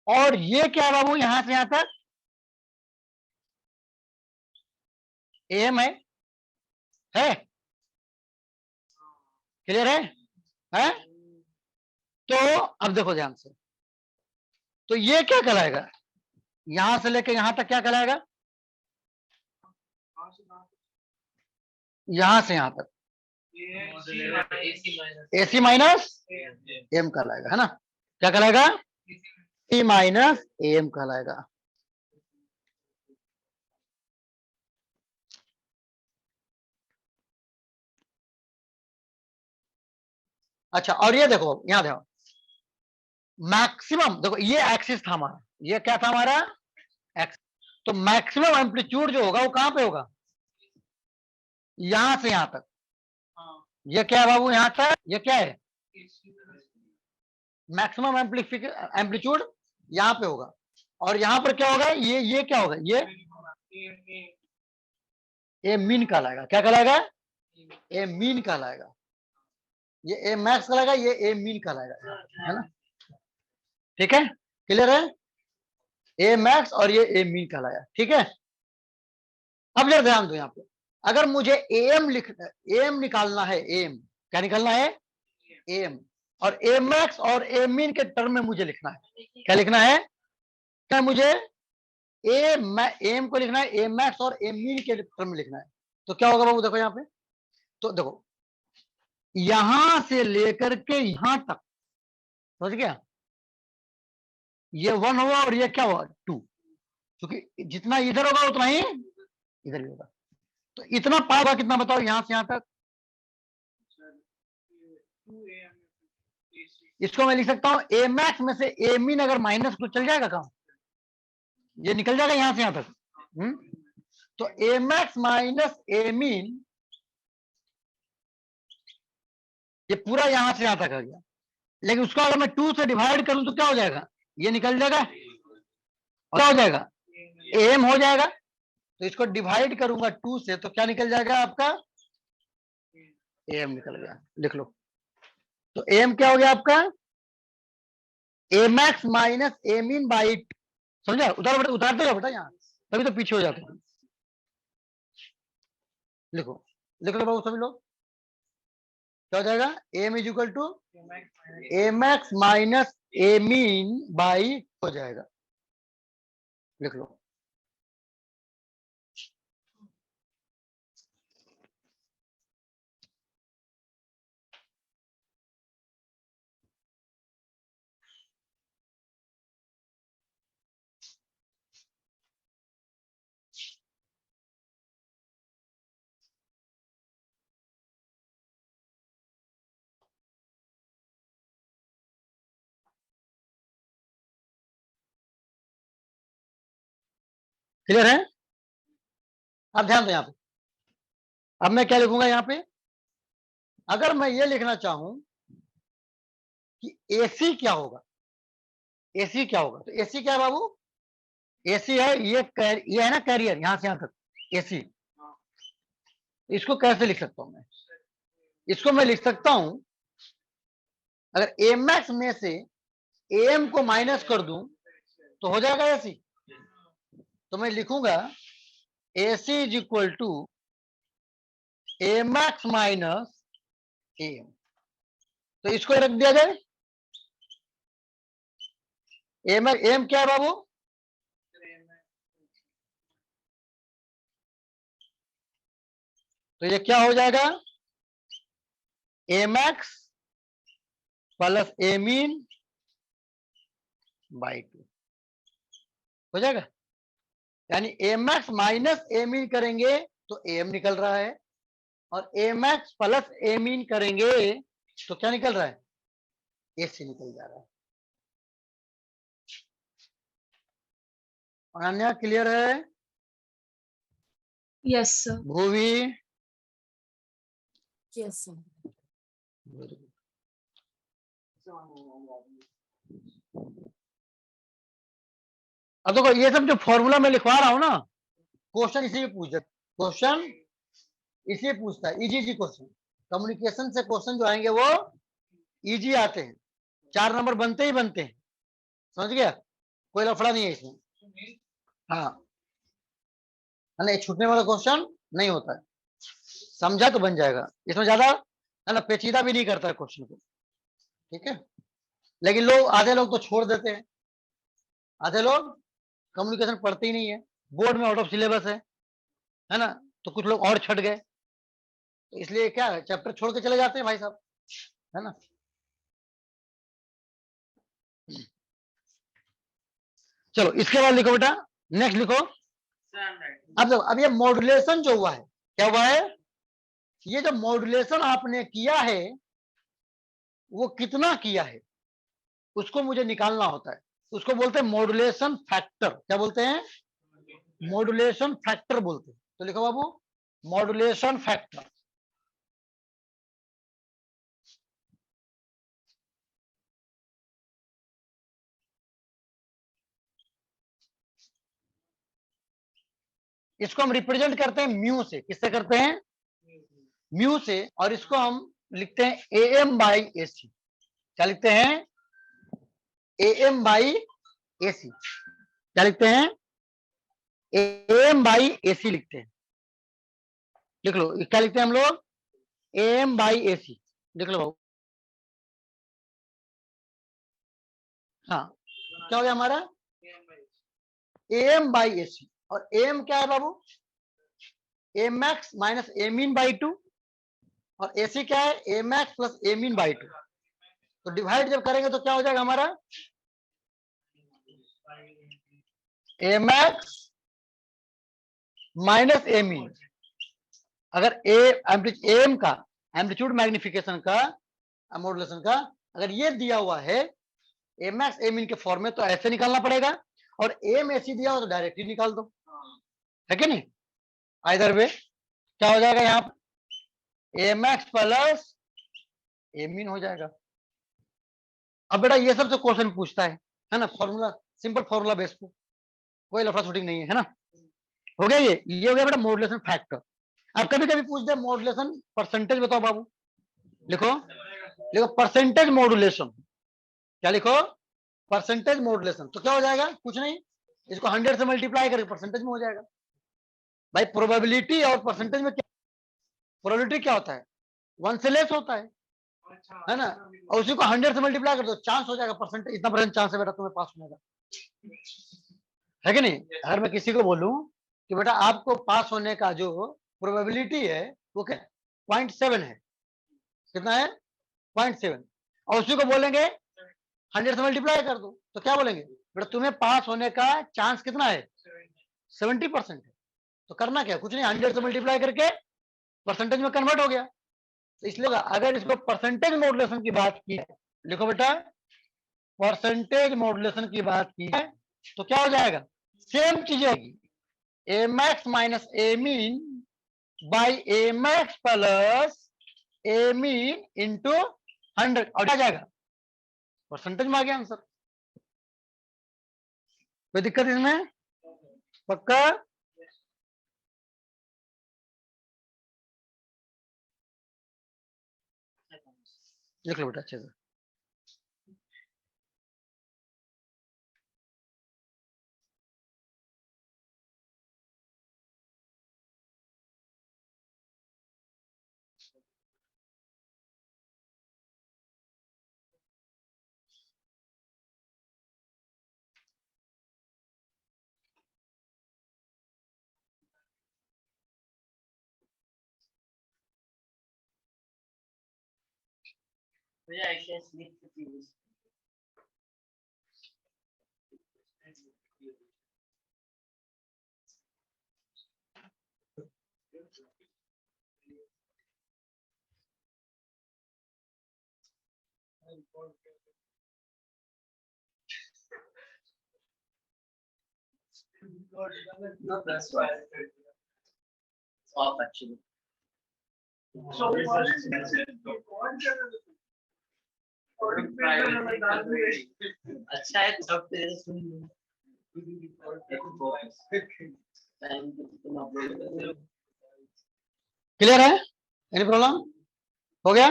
और ये क्या है बाबू, यहां से यहां तक एम है, क्लियर है? तो अब देखो ध्यान से, तो ये क्या कहलाएगा, यहां से लेके यहां तक क्या कहलाएगा, यहां से यहां तक एसी माइनस एम कहलाएगा, है ना, क्या कहलाएगा, ए माइनस एम कहलाएगा। अच्छा, और ये देखो यहां देखो, मैक्सिमम देखो, ये एक्सिस था हमारा, ये क्या था हमारा, एक्स, तो मैक्सिमम एम्पलीट्यूड जो होगा वो कहां पे होगा, यहां से यहां तक, ये क्या है बाबू, यहां तक, ये क्या है, मैक्सिमम एम्पलीट्यूड यहां पे होगा, और यहां पर क्या होगा, ये क्या होगा, ये मीन कहलाएगा, क्या कहलाएगा, ए मीन कहलाएगा, ये ए मैक्स कहलाएगा, ये ए मीन कहलाएगा, है ना, ठीक है, क्लियर है, ए मैक्स और ये ए मीन कहलाएगा, ठीक है। अब जरा ध्यान दो यहाँ पे, अगर मुझे एम एम निकालना है, एम क्या निकालना है, एम, और ए मैक्स और ए मीन के टर्म में मुझे लिखना है, क्या लिखना है, क्या मुझे एम को लिखना है, ए मैक्स और ए मीन के टर्म में लिखना है, तो क्या होगा बाबू, देखो यहाँ पे, तो देखो यहां से लेकर के यहां तक, समझ गया, ये 1 होगा और ये क्या होगा, 2, क्योंकि जितना इधर होगा उतना ही इधर भी होगा, तो इतना पाएगा कितना बताओ, यहां से यहां तक, इसको मैं लिख सकता हूं ए मैक्स में से ए मीन अगर माइनस तो चल जाएगा काम, ये निकल जाएगा यहां से यहां तक, तो ए मैक्स माइनस ए मीन, ये पूरा यहां से यहां तक आ गया, लेकिन उसको अगर मैं 2 से डिवाइड करूं तो क्या हो जाएगा, ये निकल जाएगा, और क्या हो जाएगा, एम हो जाएगा, तो इसको डिवाइड करूंगा 2 से तो क्या निकल जाएगा आपका, एम निकल गया, लिख लो, तो एम क्या हो गया आपका, a max minus A mean by, समझा, उतारते जाओ बेटा यहाँ, तभी तो पीछे हो जाते हैं, लिखो, लिख लो बाबू सभी लोग, क्या हो जाएगा, M is equal to A max minus A mean by हो जाएगा, लिख लो। क्लियर है? अब ध्यान दो यहाँ पे, अब मैं क्या लिखूंगा यहाँ पे, अगर मैं ये लिखना चाहूं कि एसी क्या होगा, एसी क्या होगा, तो एसी क्या है बाबू, एसी है ये है ना कैरियर, यहां से यहां तक एसी, इसको कैसे लिख सकता हूं मैं, इसको मैं लिख सकता हूं, अगर ए मैक्स में से एम को माइनस कर दूं तो हो जाएगा एसी, तो मैं लिखूंगा AC is equal to A max minus M, तो इसको रख दिया जाए, एम क्या है बाबू, तो ये क्या हो जाएगा, a max plus a mean by 2 हो जाएगा, यानी a max minus A mean करेंगे तो एम निकल रहा है, और a max plus a mean करेंगे तो क्या निकल रहा है, एसी निकल जा रहा है। अनन्या क्लियर है? Yes, sir. Bhuvi? Yes, sir. अब देखो ये सब जो फॉर्मूला मैं लिखवा रहा हूं ना, क्वेश्चन इसी में पूछ क्वेश्चन इसलिए पूछता है, इजी इजी क्वेश्चन, कम्युनिकेशन से क्वेश्चन जो आएंगे वो इजी आते हैं, 4 नंबर बनते ही बनते हैं, समझ गया, कोई लफड़ा नहीं है इसमें, हाँ है ना, छूटने वाला क्वेश्चन नहीं होता है, समझा तो बन जाएगा, इसमें ज्यादा है ना पेचीदा भी नहीं करता है क्वेश्चन को, ठीक है, लेकिन लोग आधे लोग तो छोड़ देते हैं, आधे लोग कम्युनिकेशन पढ़ते ही नहीं है, बोर्ड में आउट ऑफ सिलेबस है ना, तो कुछ लोग और छट गए, तो इसलिए क्या है चैप्टर छोड़ के चले जाते हैं भाई साहब, है ना। चलो इसके बाद लिखो बेटा, नेक्स्ट लिखो, अब देखो, अब ये मॉड्यूलेशन जो हुआ है, क्या हुआ है, ये जो मॉड्यूलेशन आपने किया है वो कितना किया है उसको मुझे निकालना होता है, उसको बोलते हैं मॉड्यूलेशन फैक्टर, क्या बोलते हैं, मॉड्यूलेशन फैक्टर बोलते हैं, तो लिखो बाबू मॉड्यूलेशन फैक्टर, इसको हम रिप्रेजेंट करते हैं म्यू से, किससे करते हैं, म्यू से, और इसको हम लिखते हैं A M by A c, क्या लिखते हैं, A M by A c, क्या लिखते हैं, ए एम बाई ए सी लिखते हैं, लिख लो क्या लिखते हैं हम लोग, ए एम बाई ए सी, लिख लो बाबू, हाँ क्या हो गया हमारा, ए एम बाई ए सी, और एम क्या है बाबू, a max minus A mean by 2, और ए सी क्या है, a max plus a mean by 2, तो डिवाइड जब करेंगे तो क्या हो जाएगा हमारा, ए मैक्स माइनस ए मीन, अगर एम का एम्पलीट्यूड मैग्निफिकेशन का मॉड्यूलेशन का अगर ये दिया हुआ है ए मैक्स ए मीन के फॉर्म में, तो ऐसे निकालना पड़ेगा, और एम ऐसी दिया हो तो डायरेक्ट ही निकाल दो, है कि नहीं, आइदर वे क्या हो जाएगा, यहाँ ए मैक्स प्लस ए मीन हो जाएगा। अब बेटा ये सब तो क्वेश्चन पूछता है ना, फॉर्मूला सिंपल फॉर्मूला बेस पे, कोई लफड़ा शूटिंग नहीं है ना, हो गया ये हो गया बेटा मॉड्यूलेशन फैक्टर। अब कभी कभी पूछ दे मॉड्यूलेशन परसेंटेज बताओ बाबू, लिखो लिखो परसेंटेज मॉड्यूलेशन, क्या लिखो, परसेंटेज मॉड्यूलेशन, तो क्या हो जाएगा, कुछ नहीं, इसको 100 से मल्टीप्लाई करके परसेंटेज में हो जाएगा। भाई प्रोबेबिलिटी और परसेंटेज में क्या, प्रोबेबिलिटी क्या होता है, 1 से लेस होता है ना, और उसी को 100 से मल्टीप्लाई कर दो, चांस हो जाएगा परसेंटेज, इतना परसेंट चांस है बेटा तुम्हें पास होने का, है कि नहीं। अगर मैं किसी को बोलूं कि बेटा आपको पास होने का जो प्रोबेबिलिटी है वो क्या 0.7 है, कितना है 0.7, और उसी को बोलेंगे 100 से मल्टीप्लाई कर दो, तो क्या बोलेंगे बेटा तुम्हें पास होने का चांस कितना है 70% है, तो करना क्या, कुछ नहीं, 100 से मल्टीप्लाई करके परसेंटेज में कन्वर्ट हो गया। तो इसलिए अगर इसको परसेंटेज मॉड्यूलेशन की बात की है, लिखो बेटा परसेंटेज मॉड्यूलेशन की बात की है तो क्या हो जाएगा, सेम चीजें होगी, a max minus A mean by a max plus a mean into 100 और क्या जाएगा, परसेंटेज में आ गया आंसर। कोई दिक्कत इसमें? पक्का? लिख लो बेटा अच्छे से। No, that's why it's off actually. So अच्छा है सब तेरे सुन क्लियर है? Any problem? हो गया?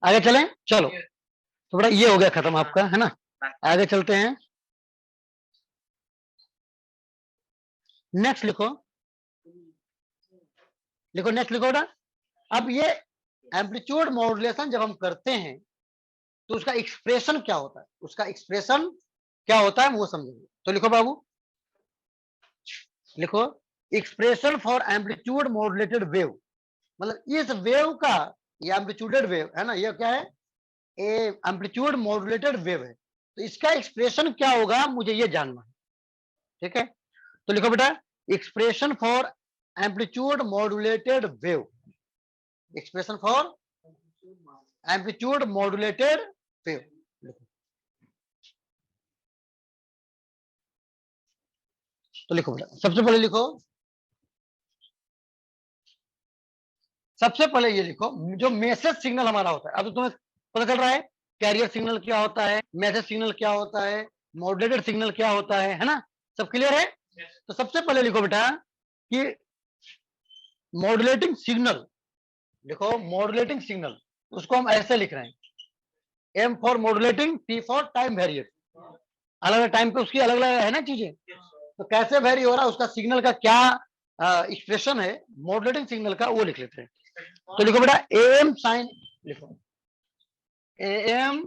आगे चलें? चलो तो बड़ा ये हो गया खत्म आपका, है ना। आगे चलते हैं, नेक्स्ट लिखो, लिखो नेक्स्ट लिखो बेटा। अब ये एम्पलीट्यूड मॉड्यूलेशन जब हम करते हैं तो उसका एक्सप्रेशन क्या होता है, उसका एक्सप्रेशन क्या होता है वो समझेंगे। तो लिखो बाबू, लिखो expression for amplitude modulated wave, मतलब इस वेव का, ये एम्पलीट्यूडेड वेव है ना, ये क्या है, एम्पलीट्यूड मॉड्यूलेटेड वेव है, तो इसका एक्सप्रेशन क्या होगा मुझे ये जानना है, ठीक है। तो लिखो बेटा expression for amplitude modulated wave, expression for amplitude modulated wave. तो लिखो बेटा, सबसे पहले लिखो, सबसे पहले ये लिखो जो मैसेज सिग्नल हमारा होता है। अब तो तुम्हें पता चल रहा है कैरियर सिग्नल क्या होता है, मैसेज सिग्नल क्या होता है, मॉड्यूलेटेड सिग्नल क्या होता है ना, सब क्लियर है। तो सबसे पहले लिखो बेटा कि मॉड्यूलेटिंग सिग्नल, लिखो मॉड्यूलेटिंग सिग्नल, उसको हम ऐसे लिख रहे हैं, M for modulating, T for time variate, अलग अलग टाइम पे उसकी अलग अलग है ना चीजें, तो कैसे वेरी हो रहा है उसका सिग्नल का क्या एक्सप्रेशन है मॉड्यूलेटिंग सिग्नल का, वो लिख लेते हैं। तो लिखो बेटा एम साइन, लिखो एम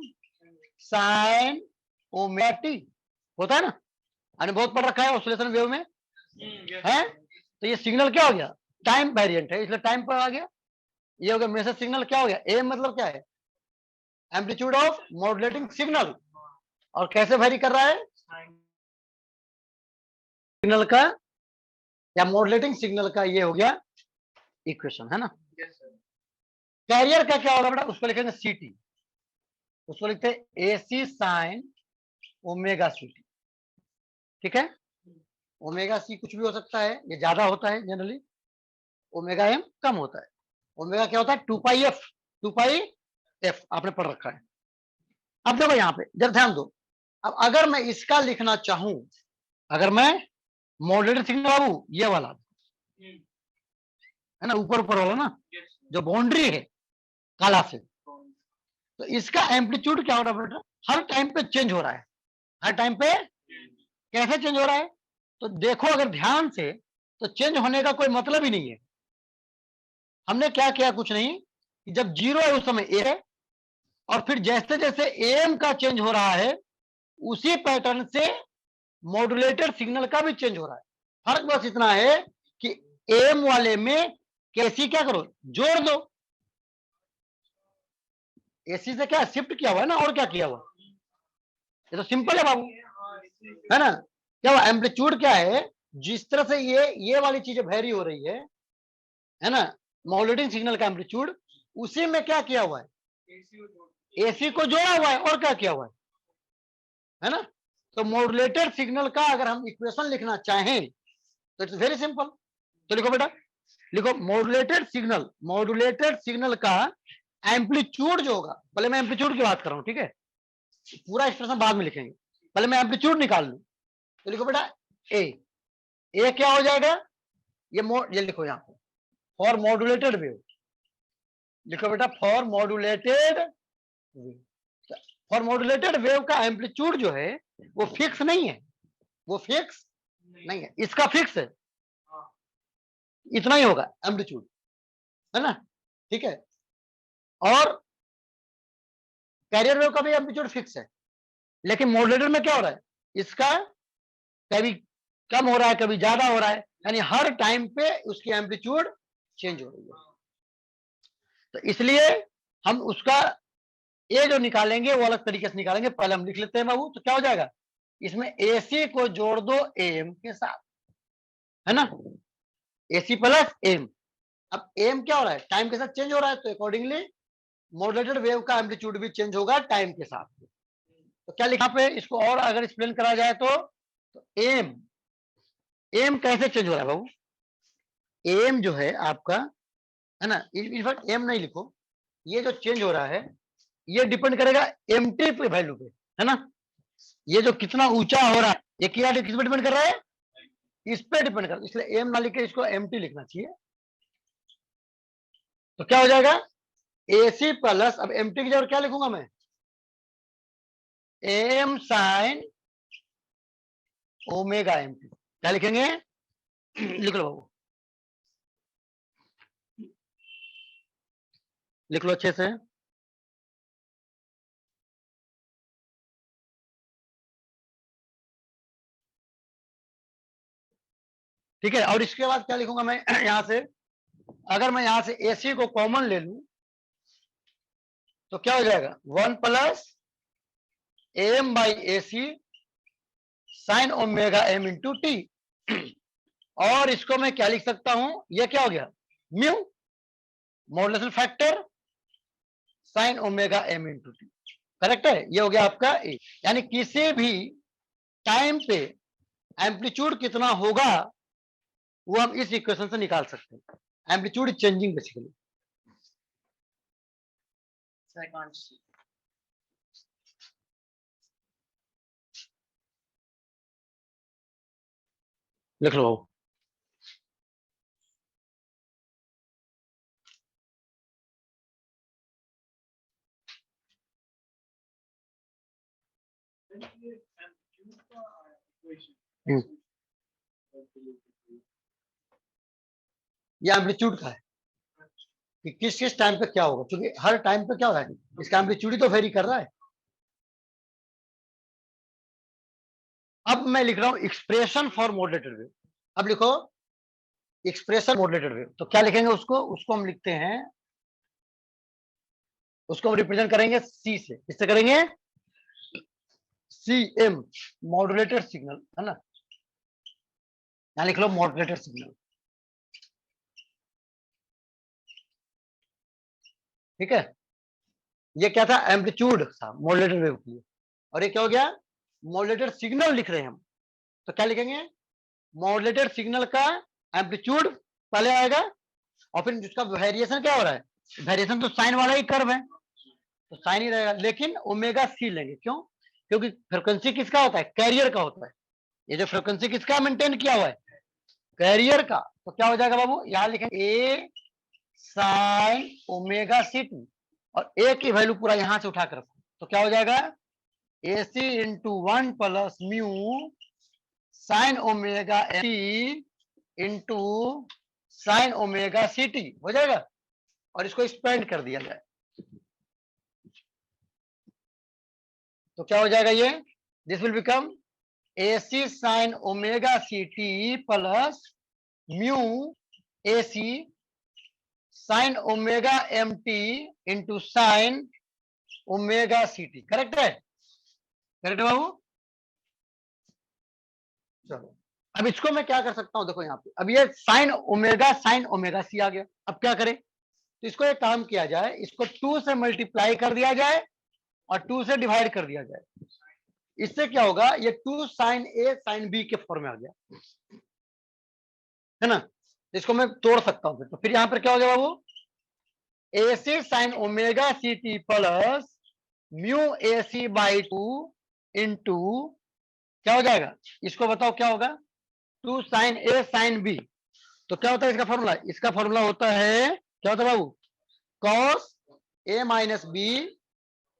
साइन ओमेगा टी होता है ना, आपने बहुत पढ़ रखा है ऑसिलेशन वेव में है। तो ये सिग्नल क्या हो गया, टाइम वेरिएंट है, इसलिए टाइम पर आ गया। ये हो गया मैसेज सिग्नल, क्या हो गया, एम मतलब क्या है, एम्पलीट्यूड ऑफ मॉड्यूलेटिंग सिग्नल, और कैसे वेरी कर रहा है सिग्नल का या मॉड्यूलेटिंग सिग्नल का, ये हो गया इक्वेशन, है ना। कैरियर का क्या होगा बेटा, उसको लिखेंगे सीटी, उसको लिखते हैं एसी साइन ओमेगा सीटी, ठीक है। ओमेगा सी कुछ भी हो सकता है, ये ज्यादा होता है जनरली, ओमेगा एम कम होता है। ओमेगा क्या होता है, 2 पाई एफ, 2 पाई एफ आपने पढ़ रखा है। अब देखो यहाँ पे जब ध्यान दो, अब अगर मैं इसका लिखना चाहूं, अगर मैं मॉड्यूलेटेड सिग्नल बाबू ये वाला है ना, ऊपर ऊपर वाला ना, जो बाउंड्री है काला से, तो इसका एम्पलीट्यूड क्या हो रहा है बेटा, हर टाइम पे चेंज हो रहा है, हर टाइम पे कैसे चेंज हो रहा है, तो देखो अगर ध्यान से, तो चेंज होने का कोई मतलब ही नहीं है। हमने क्या किया, कुछ नहीं, कि जब जीरो है उस समय ए है, और फिर जैसे जैसे एम का चेंज हो रहा है उसी पैटर्न से मॉड्यूलेटेड सिग्नल का भी चेंज हो रहा है। फर्क बस इतना है कि एम वाले में कैसी क्या करो, जोड़ दो, एसी से क्या शिफ्ट किया हुआ है ना, और क्या किया हुआ, ये तो सिंपल है बाबू, है ना। क्या हुआ, एम्पलीट्यूड क्या है, जिस तरह से ये वाली चीजें वेरी हो रही है ना, मॉड्यूलेटिंग सिग्नल का एम्पलीट्यूड, उसी में क्या किया हुआ है, एसी को जोड़ा हुआ है, और क्या किया हुआ है ना। तो मॉड्यूलेटेड सिग्नल का अगर हम इक्वेशन लिखना चाहें तो इट्स वेरी सिंपल। तो लिखो बेटा, लिखो मॉड्यूलेटेड सिग्नल का एम्पलीट्यूड जो होगा, पहले मैं एम्पलीट्यूड की बात कर रहा हूं, ठीक है, पूरा एक्सप्रेशन बाद में लिखेंगे, पहले मैं एम्पलीट्यूड निकाल लूं। तो लिखो बेटा ए क्या हो जाएगा, ये लिखो यहां पे फॉर मॉड्यूलेटेड वेव, लिखो बेटा for modulated wave. For modulated wave का एम्पलीट्यूड जो है वो फिक्स नहीं है, वो फिक्स नहीं है, इसका फिक्स है, इतना ही होगा एम्पलीट्यूड, है ना, ठीक है। और कैरियर वेव का भी एम्पलीट्यूड फिक्स है, लेकिन मॉड्यूलेटर में क्या हो रहा है, इसका कभी कम हो रहा है, कभी ज्यादा हो रहा है, यानी हर टाइम पे उसकी एम्पलीट्यूड चेंज हो रही है। तो इसलिए हम उसका ये जो निकालेंगे वो अलग तरीके से निकालेंगे, पहले हम लिख लेते हैं बाबू। तो क्या हो जाएगा, इसमें एसी को जोड़ दो एम के साथ, है ना, एसी प्लस एम। अब एम क्या हो रहा है, टाइम के साथ चेंज हो रहा है, तो अकॉर्डिंगली मॉड्यूलेटेड वेव का एम्पलीट्यूड भी चेंज होगा टाइम के साथ। तो क्या लिखा पे, इसको और अगर एक्सप्लेन करा जाए तो एम कैसे चेंज हो रहा है बाबू, एम जो है आपका, है ना, इनफैक्ट एम नहीं लिखो, ये जो चेंज हो रहा है ये डिपेंड करेगा एमटी पे वैल्यू पे, है ना, ये जो कितना ऊंचा हो रहा है ये क्या किस पे डिपेंड कर रहा है, इस पे डिपेंड कर रहा है, इसलिए एम ना लिख के इसको एमटी लिखना चाहिए। तो क्या हो जाएगा, एसी प्लस, अब एमटी की जगह क्या लिखूंगा मैं, एम साइन ओमेगा एमटी, क्या लिखेंगे, लिख लो बाबू, लिख लो अच्छे से। ठीक है, और इसके बाद क्या लिखूंगा मैं यहां से, अगर मैं यहां से एसी को कॉमन ले लूं तो क्या हो जाएगा, 1 plus M by AC sine omega M into T, और इसको मैं क्या लिख सकता हूं, ये क्या हो गया, mu modulation factor sine omega M into T, correct है, ये हो गया आपका ए। यानी किसी भी टाइम पे एम्पलीट्यूड कितना होगा वो हम इस इक्वेशन से निकाल सकते हैं, amplitude changing basically. So I can't see. लिख लो, ये एम्पलीट्यूड का है कि किस किस टाइम पे क्या होगा, क्योंकि हर टाइम पे क्या हो रहा है, इसका एम्पलीट्यूड ही तो वेरी कर रहा है। अब मैं लिख रहा हूं एक्सप्रेशन फॉर मॉड्यूलेटेड वेव, अब लिखो एक्सप्रेशन मॉड्यूलेटेड वेव, तो क्या लिखेंगे उसको हम लिखते हैं, उसको हम रिप्रेजेंट करेंगे सी से, किससे करेंगे, सी एम मॉड्यूलेटेड सिग्नल, है ना, यहां लिख लो मॉड्यूलेटेड सिग्नल, ठीक है। ये क्या था, एम्पलीट्यूड था मॉड्यूलेटेड वेव के लिए, और ये क्या हो गया, मॉड्यूलेटेड सिग्नल लिख रहे हैं हम, तो क्या लिखेंगे, मॉड्यूलेटेड सिग्नल का एम्पलीट्यूड पहले आएगा, और फिर जिसका वेरिएशन क्या हो रहा है, वेरिएशन तो साइन वाला ही कर्व है, तो साइन ही रहेगा, लेकिन ओमेगा सी लेंगे, क्यों, क्योंकि फ्रीक्वेंसी किसका होता है, कैरियर का होता है, ये जो फ्रीक्वेंसी किसका मेंटेन किया हुआ है, कैरियर का। तो क्या हो जाएगा बाबू, यहां लिखेंगे ए साइन ओमेगा सी टी, और ए की वैल्यू पूरा यहां से उठा कर रखो, तो क्या हो जाएगा, a c into 1 plus mu sine omega t into sine omega C t हो जाएगा, और इसको एक्सपेंड कर दिया जाए, तो क्या हो जाएगा, ये this will become AC sine omega C T plus mu AC sine omega M T into sine omega C T, correct है, करेक्ट है बाबू। चलो अब इसको मैं क्या कर सकता हूं, देखो यहाँ पे अब ये साइन ओमेगा सी आ गया, अब क्या करें, तो इसको एक काम किया जाए, इसको 2 से मल्टीप्लाई कर दिया जाए और 2 से डिवाइड कर दिया जाए, इससे क्या होगा, ये 2 साइन ए साइन बी के फॉर्म में आ गया, है ना, इसको मैं तोड़ सकता हूँ। तो फिर यहाँ पर क्या हो गया बाबू, a c sine omega C T plus mu a c by 2 into क्या हो जाएगा, इसको बताओ क्या होगा, 2 साइन ए साइन बी। तो क्या होता है इसका फॉर्मूला, इसका फॉर्मूला होता है, क्या होता है बाबू, कॉस ए माइनस बी।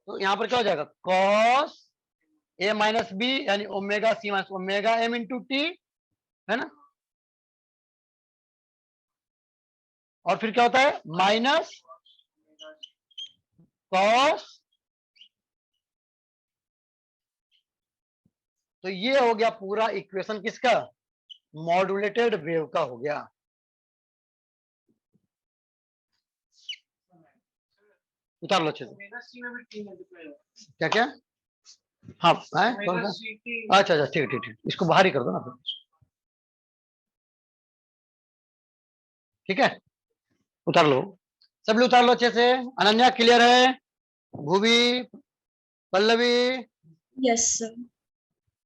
तो यहां पर क्या हो जाएगा, कॉस ए माइनस बी यानी omega C minus omega M into T, है ना। और फिर क्या होता है, माइनस कॉस, तो ये हो गया पूरा इक्वेशन किसका, मॉड्यूलेटेड वेव का हो गया। उतार लो अच्छे से, क्या क्या, हाँ है कौन सा, अच्छा अच्छा ठीक ठीक ठीक, इसको बाहर ही कर दो ना फिर, ठीक है, उतार लो, सब लोग उतार लो अच्छे से। अनन्या क्लियर है, Bhuvi, Pallavi, Yes, sir.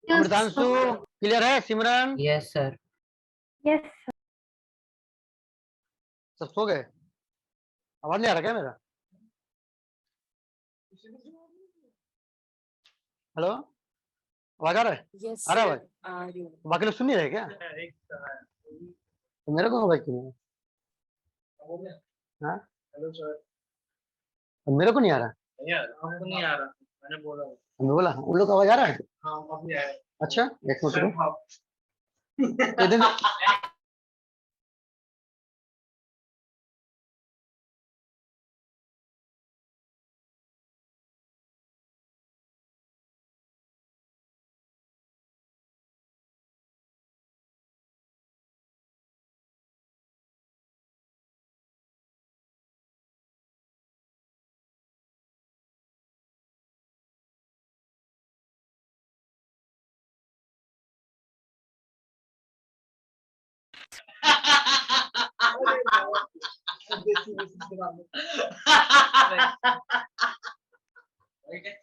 Amritanshu clear है, सिमरन, यस सर। सब सो गए, आवाज नहीं आ रहा क्या मेरा, हेलो, आवाज आ रहा है, Yes, आ रहा है sir. आवाज, You. बाकी लोग सुन नहीं रहे क्या, तो मेरे को आवाज क्यों नहीं है? हाँ? तो मेरे को नहीं आ रहा, हमको नहीं आ रहा, मैंने बोला। हमने बोला उन लोग को आवाज आ रहा है, हाँ अभी आया। अच्छा एक मिनट रुको। हाँ। तो इधर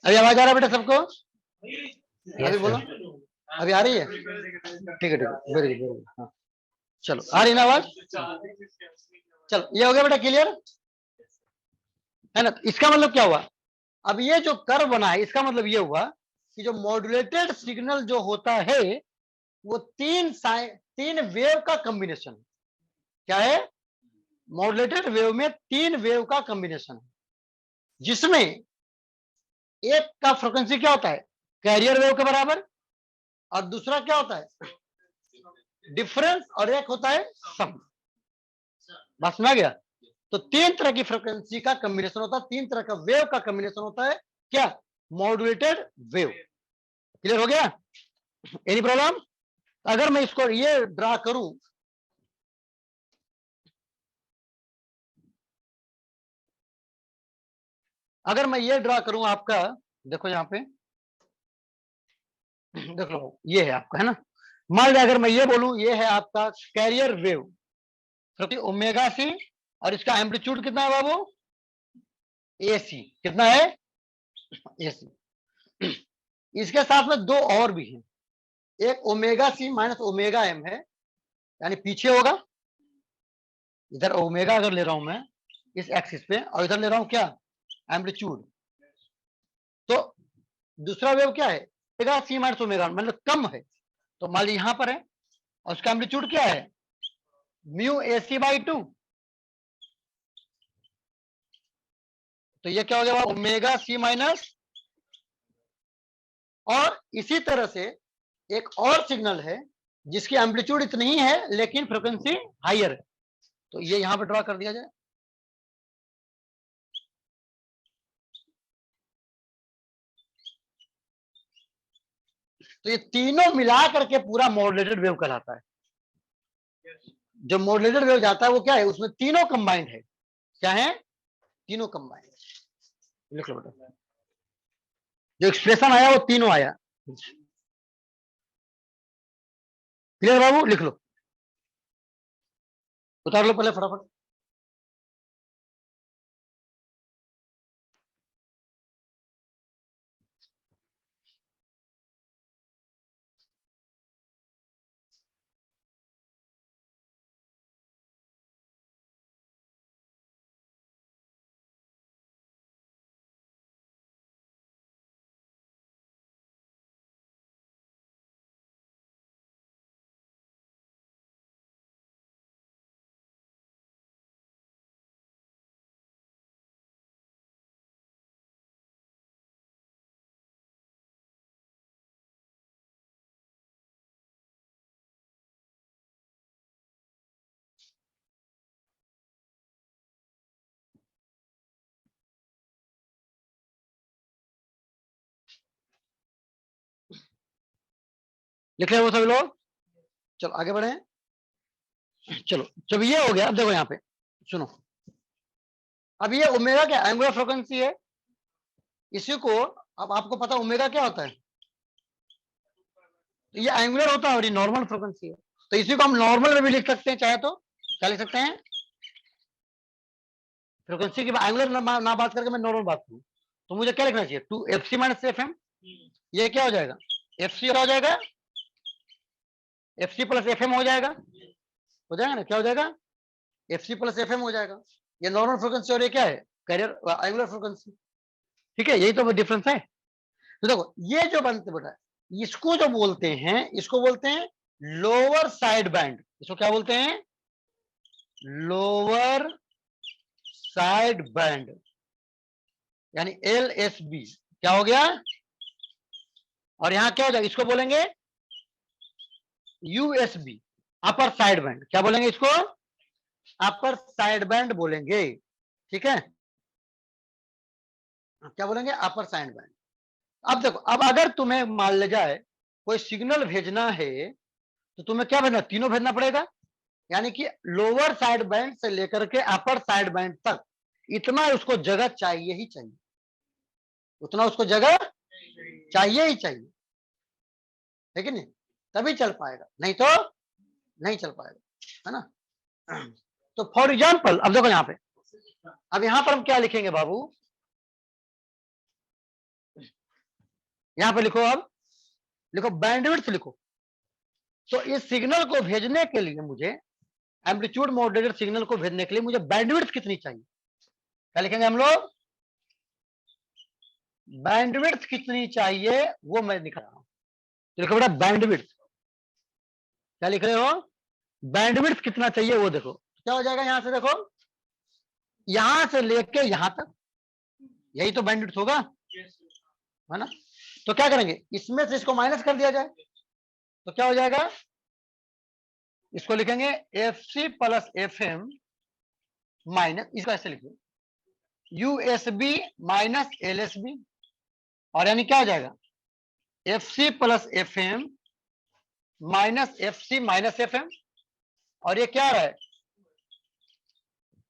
अभी आवाज आ रहा है बेटा सबको, अभी यस बोलो, सर। अभी आ रही है, ठीक है वेरी गुड, हाँ चलो आ रही ना आवाज, चलो ये हो गया बेटा क्लियर, है ना। तो इसका मतलब क्या हुआ, अब ये जो कर्व बना है इसका मतलब ये हुआ कि जो मॉड्यूलेटेड सिग्नल जो होता है वो तीन वेव का कॉम्बिनेशन है। क्या है, मॉड्यूलेटेड वेव में 3 वेव का कॉम्बिनेशन है, जिसमें एक का फ्रीक्वेंसी क्या होता है, कैरियर वेव के बराबर, और दूसरा क्या होता है डिफरेंस, और एक होता है सम। बस में आ गया, तो 3 तरह की फ्रीक्वेंसी का कॉम्बिनेशन होता है, 3 तरह का वेव का कॉम्बिनेशन होता है, क्या, मॉड्यूलेटेड वेव। क्लियर हो गया, एनी प्रॉब्लम। अगर मैं इसको ये ड्रा करूं, अगर मैं ये ड्रा करूं आपका, देखो यहाँ पे देख लो, ये है आपका, है ना। मान लिया अगर मैं ये बोलूं ये है आपका कैरियर वेव, ओमेगा सी, और इसका एम्पलीट्यूड कितना है बाबू, एसी, कितना है, एसी। इसके साथ में 2 और भी हैं, एक omega C minus omega M है, यानी पीछे होगा, इधर ओमेगा अगर ले रहा हूं मैं इस एक्सिस पे, और इधर ले रहा हूं क्या, एम्पलीट्यूड। तो दूसरा वेव क्या है, ओमेगा सी माइनस ओमेगा मतलब कम है, तो मान ली यहां पर है, और उसका एम्पलीट्यूड क्या है, म्यू ए सी बाई 2। तो ये क्या हो गया, ओमेगा सी माइनस, और इसी तरह से एक और सिग्नल है जिसकी एम्पलीट्यूड इतनी ही है लेकिन फ्रीक्वेंसी हायर है, तो ये यहां पर ड्रॉ कर दिया जाए। तो ये तीनों मिला करके पूरा मॉड्यूलेटेड वेव कहलाता है। जो मॉड्यूलेटेड वेव जाता है वो क्या है, उसमें तीनों कंबाइंड है, क्या है, तीनों कंबाइंड। लिख लो बेटा, जो एक्सप्रेशन आया वो तीनों आया, क्लियर बाबू, लिख लो, उतार लो पहले फटाफट। लिख रहे हो सभी लोग? चलो आगे बढ़े। चलो जब ये हो गया, अब देखो यहाँ पे सुनो, अब ये ओमेगा क्या एंगुलर फ्रीक्वेंसी है, इसी को अब आपको पता ओमेगा क्या होता है, तो ये एंगुलर होता है और ये नॉर्मल फ्रीक्वेंसी है, तो इसी को हम नॉर्मल में भी लिख सकते हैं चाहे तो। क्या लिख सकते हैं? फ्रीक्वेंसी की एंगुलर ना बात करके मैं नॉर्मल बात करूं, तो मुझे क्या लिखना चाहिए? 2fc माइनस एफएम, ये क्या हो जाएगा? fc हो जाएगा, fc प्लस एफएम हो जाएगा ना, क्या हो जाएगा? fc प्लस एफएम हो जाएगा। ये नॉर्मल फ्रीक्वेंसी और ये क्या है? Carrier angular frequency. ठीक है, यही तो डिफरेंस है। तो देखो ये जो बनते बेटा, इसको जो बोलते हैं, इसको बोलते हैं लोअर साइड बैंड। इसको क्या बोलते हैं? लोअर साइड बैंड, यानी LSB। क्या हो गया? और यहां क्या हो जाएगा? इसको बोलेंगे USB, अपर साइड बैंड। क्या बोलेंगे इसको? अपर साइड बैंड बोलेंगे। ठीक है, क्या बोलेंगे? Upper side band. अब देखो, अब अगर तुम्हें मान ले जाए कोई सिग्नल भेजना है, तो तुम्हें क्या भेजना? तीनों भेजना पड़ेगा, यानी कि लोअर साइड बैंड से लेकर के अपर साइड बैंड तक इतना उसको जगह चाहिए ही चाहिए, उतना उसको जगह चाहिए ही चाहिए, है कि नहीं? तभी चल पाएगा, नहीं तो नहीं चल पाएगा, है ना? तो फॉर एग्जाम्पल अब देखो यहाँ पे, अब यहां पर हम क्या लिखेंगे बाबू? यहां पे लिखो, अब लिखो बैंडविड्थ लिखो। तो इस सिग्नल को भेजने के लिए मुझे, एम्पलीट्यूड मॉड्यूलेटेड सिग्नल को भेजने के लिए मुझे बैंडविड्थ कितनी चाहिए? क्या लिखेंगे हम लोग? बैंडविड्थ कितनी चाहिए वो मैं लिख रहा हूं। तो लिखो बेटा बैंडविड्थ। क्या लिख रहे हो? बैंडविड्थ कितना चाहिए वो देखो। क्या हो जाएगा? यहां से देखो, यहां से लेके यहां तक, यही तो बैंडविड्थ होगा, है ना? तो क्या करेंगे? इसमें से इसको माइनस कर दिया जाए, तो क्या हो जाएगा? इसको लिखेंगे FC प्लस FM माइनस, इसको ऐसे लिखिए USB माइनस LSB, और यानी क्या हो जाएगा? FC plus FM minus FC minus FM, और ये क्या आ रहा है?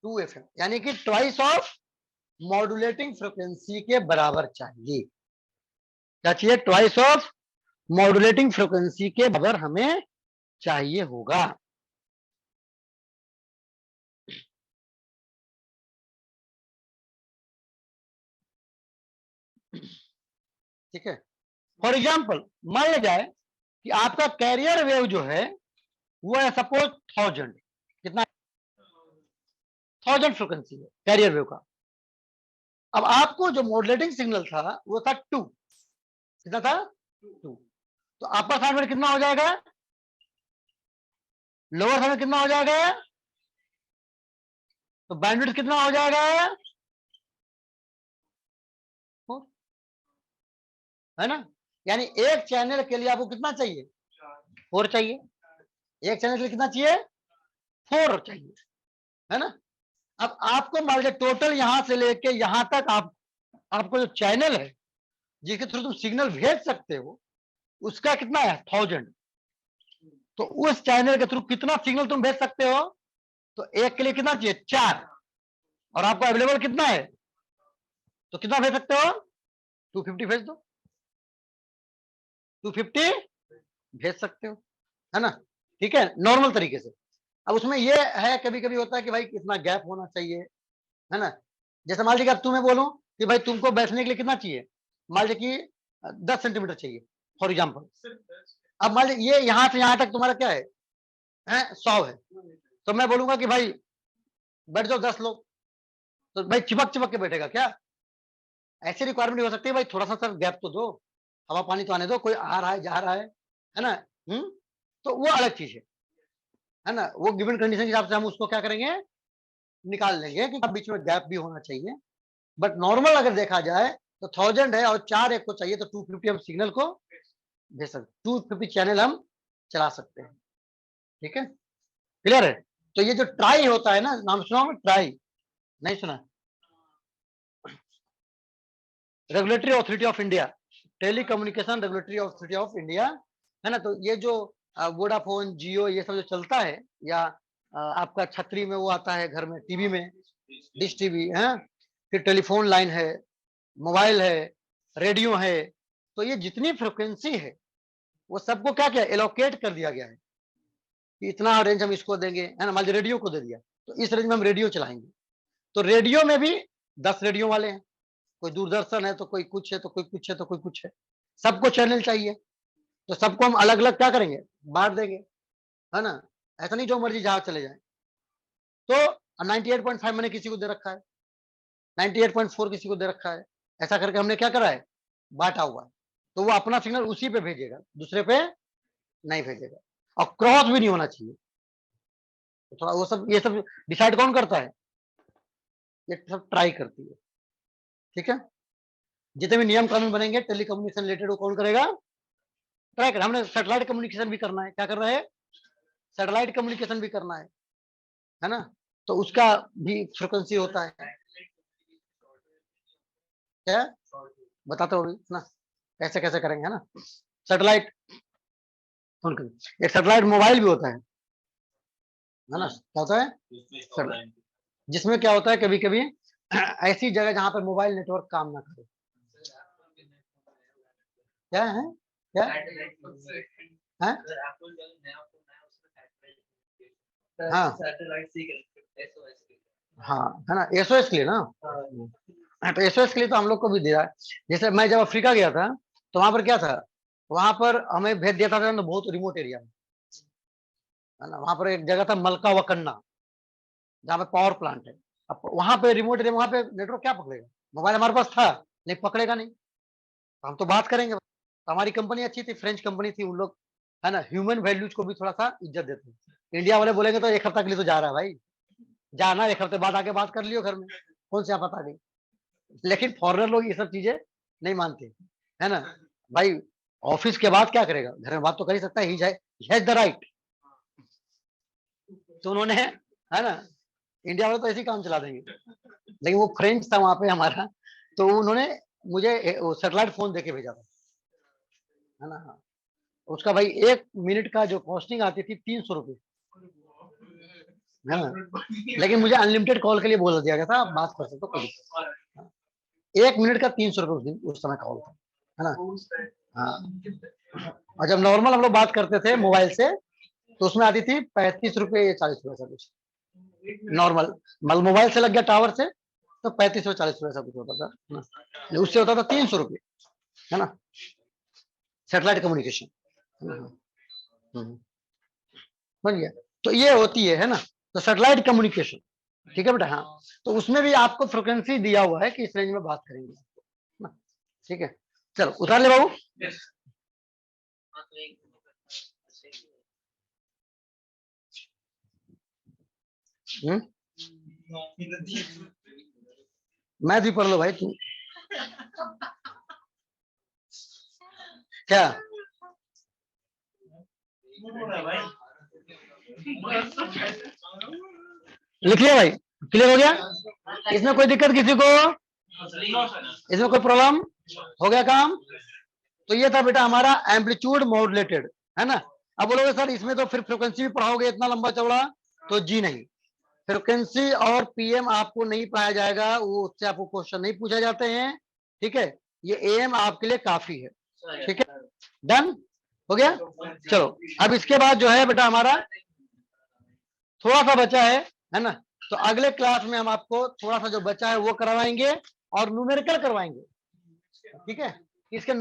2FM, यानी कि ट्वाइस ऑफ मॉड्यूलेटिंग फ्रीक्वेंसी के बराबर चाहिए। क्या चाहिए? ट्वाइस ऑफ मॉड्यूलेटिंग फ्रीक्वेंसी के बराबर हमें चाहिए होगा। ठीक है, फॉर एग्जाम्पल मान लिया जाए कि आपका कैरियर वेव जो है वो है सपोज 1000, कितना? 1000 फ्रीक्वेंसी है कैरियर वेव का। अब आपको जो मॉड्यूलेटिंग सिग्नल था वो था 2, कितना था? 2। तो अपर साइड में कितना हो जाएगा? लोअर साइड में कितना हो जाएगा? तो बैंडविड्थ कितना हो जाएगा? 4, है ना? यानी एक चैनल के लिए आपको कितना चाहिए? 4 चाहिए। एक चैनल के लिए कितना चाहिए? 4 चाहिए, है ना? अब आपको मान लीजिए टोटल यहां से लेके यहां तक आपको जो चैनल है जिसके थ्रू तुम सिग्नल भेज सकते हो उसका कितना है? 1000। तो उस चैनल के थ्रू कितना सिग्नल तुम भेज सकते हो? तो एक के लिए कितना चाहिए? 4, और आपको अवेलेबल कितना है? तो कितना भेज सकते हो? 250 भेज दो, 250 भेज सकते हो, है ना? ठीक है, नॉर्मल तरीके से। अब उसमें ये है, कभी कभी होता है कि भाई कितना गैप होना चाहिए, है ना? जैसे मान लीजिए अब तुम्हें बोलूं कि भाई तुमको बैठने के लिए कितना चाहिए, मान लीजिए कि 10 सेंटीमीटर चाहिए फॉर एग्जाम्पल। अब मान लीजिए ये यहां से यहां तक तुम्हारा क्या है? 100 है। तो मैं बोलूंगा कि भाई बैठ जाओ 10 लोग, तो भाई चिपक चिपक के बैठेगा क्या? ऐसी रिक्वायरमेंट हो सकती है भाई थोड़ा सा सर गैप तो दो, हवा पानी तो आने दो, कोई आ रहा है जा रहा है ना? तो वो अलग चीज है ना? वो गिवन कंडीशन के हिसाब से हम उसको क्या करेंगे? निकाल लेंगे कि बीच में गैप भी होना चाहिए। बट नॉर्मल अगर देखा जाए तो 1000 है और 4 एक को चाहिए, तो 250 हम सिग्नल को भेज सकते, 250 चैनल हम चला सकते हैं। ठीक है, क्लियर है? तो ये जो ट्राई होता है ना, नाम सुना होगा ट्राई? नहीं सुना? Regulatory authority of India, telecommunication regulatory authority of India है ना। तो ये जो वोडाफोन, जियो, ये सब जो चलता है, या आपका छतरी में वो आता है घर में, टीवी में, डिश टीवी है, फिर टेलीफोन लाइन है, मोबाइल है, रेडियो है, तो ये जितनी फ्रिक्वेंसी है वो सबको क्या क्या एलोकेट कर दिया गया है कि इतना रेंज हम इसको देंगे, है ना। मान लीजिए रेडियो को दे दिया, तो इस रेंज में हम रेडियो चलाएंगे। तो रेडियो में भी 10 रेडियो वाले हैं, कोई दूरदर्शन है, तो कोई कुछ है, तो कोई कुछ है, तो कोई कुछ है, सबको चैनल चाहिए, तो सबको हम अलग अलग क्या करेंगे, बांट देंगे, है ना। ऐसा नहीं जो मर्जी जहां चले जाए। तो 98.5 मैंने किसी को दे रखा है, 98.4 किसी को दे रखा है, ऐसा करके हमने क्या करा है, बांटा हुआ है। तो वो अपना सिग्नल उसी पे भेजेगा, दूसरे पे नहीं भेजेगा, और क्रॉस भी नहीं होना चाहिए। तो थोड़ा वो सब, ये सब डिसाइड कौन करता है, ये सब ट्राई करती है, ठीक है। जितने भी नियम कानून बनेंगे टेलीकम्युनिकेशन रिलेटेड, वो कौन करेगा, ट्राई कर। हमने सैटेलाइट कम्युनिकेशन भी करना है, क्या कर रहा है, सैटेलाइट कम्युनिकेशन भी करना है ना। तो उसका भी फ्रिक्वेंसी होता है, क्या बताते हो ना, कैसे कैसे करेंगे, है ना। सैटेलाइट, एक सैटेलाइट मोबाइल भी होता है ना, क्या होता है, जिसमें क्या होता है, कभी कभी ऐसी जगह जहां पर मोबाइल नेटवर्क काम ना करे, क्या है, क्या है, हाँ हाँ, है ना, एसओएस के लिए ना। तो एसओएस के लिए तो हम लोग को भी दिया है। जैसे मैं जब अफ्रीका गया था, तो वहां पर क्या था, वहां पर हमें भेज दिया था ना, बहुत रिमोट एरिया में, है ना। वहां पर एक जगह था मलका वकन्ना, जहाँ पे पावर प्लांट है। अब वहां पे रिमोट एरिया, वहां पे नेटवर्क क्या पकड़ेगा, मोबाइल हमारे पास था लेकिन पकड़ेगा नहीं, तो हम तो बात करेंगे। तो हमारी कंपनी अच्छी थी, फ्रेंच कंपनी थी, उन लोग, है ना, ह्यूमन वैल्यूज को भी थोड़ा सा इज्जत देते हैं। इंडिया वाले बोलेंगे तो एक हफ्ता के लिए तो जा रहा है भाई, जाना, एक हफ्ते बाद आके बात कर लियो घर में, कौन सी आफत आ गई। लेकिन फॉरेनर लोग ये सब चीजें नहीं मानते, है ना। भाई ऑफिस के बाद क्या करेगा, घर में बात तो कर ही सकता है, ही हैज द राइट। तो उन्होंने, है ना, इंडिया वाले तो ऐसे ही काम चला देंगे, लेकिन वो फ्रेंच था वहां पे हमारा, तो उन्होंने मुझे सैटेलाइट फोन देके भेजा था, है ना। उसका भाई 1 मिनट का जो कॉस्टिंग आती थी 300 रुपये, है ना। लेकिन मुझे अनलिमिटेड कॉल के लिए बोल दिया गया था, आप बात कर सकते हो कभी। 1 मिनट का 300 रुपये उस दिन, उस समय कॉल था, है ना। हाँ, और जब नॉर्मल हम लोग बात करते थे मोबाइल से, तो उसमें आती थी 35 रुपये या 40 रुपये, ऐसा कुछ नॉर्मल। मोबाइल से लग गया टावर से, तो 35 और 40 रुपये ऐसा कुछ होता था ना। उससे होता था 300 रुपये, है ना, सैटेलाइट कम्युनिकेशन। समझ गया। तो ये होती है ना, तो सैटेलाइट कम्युनिकेशन, ठीक है बेटा। हाँ, तो उसमें भी आपको फ्रिक्वेंसी दिया हुआ है कि इस रेंज में बात करेंगे ना, ठीक है। चलो उतार ले बाबू। मैं भी पढ़ लो भाई, तू क्या लिख लिया भाई, क्लियर हो गया। इसमें कोई दिक्कत किसी को, इसमें कोई प्रॉब्लम, हो गया काम। तो ये था बेटा हमारा एम्पलीट्यूड मॉड्यूलेटेड, है ना। अब बोलोगे सर इसमें तो फिर फ्रिक्वेंसी भी पढ़ाओगे इतना लंबा चौड़ा, तो जी नहीं, फ्रिक्वेंसी और पीएम आपको नहीं पढ़ाया जाएगा, वो उससे आपको क्वेश्चन नहीं पूछे जाते हैं, ठीक है। ये एएम आपके लिए काफी है, ठीक है। डन हो गया। चलो अब इसके बाद जो है बेटा हमारा थोड़ा सा बचा है ना। तो अगले क्लास में हम आपको थोड़ा सा जो बचा है वो करवाएंगे और न्यूमेरिकल करवाएंगे, ठीक है। इसके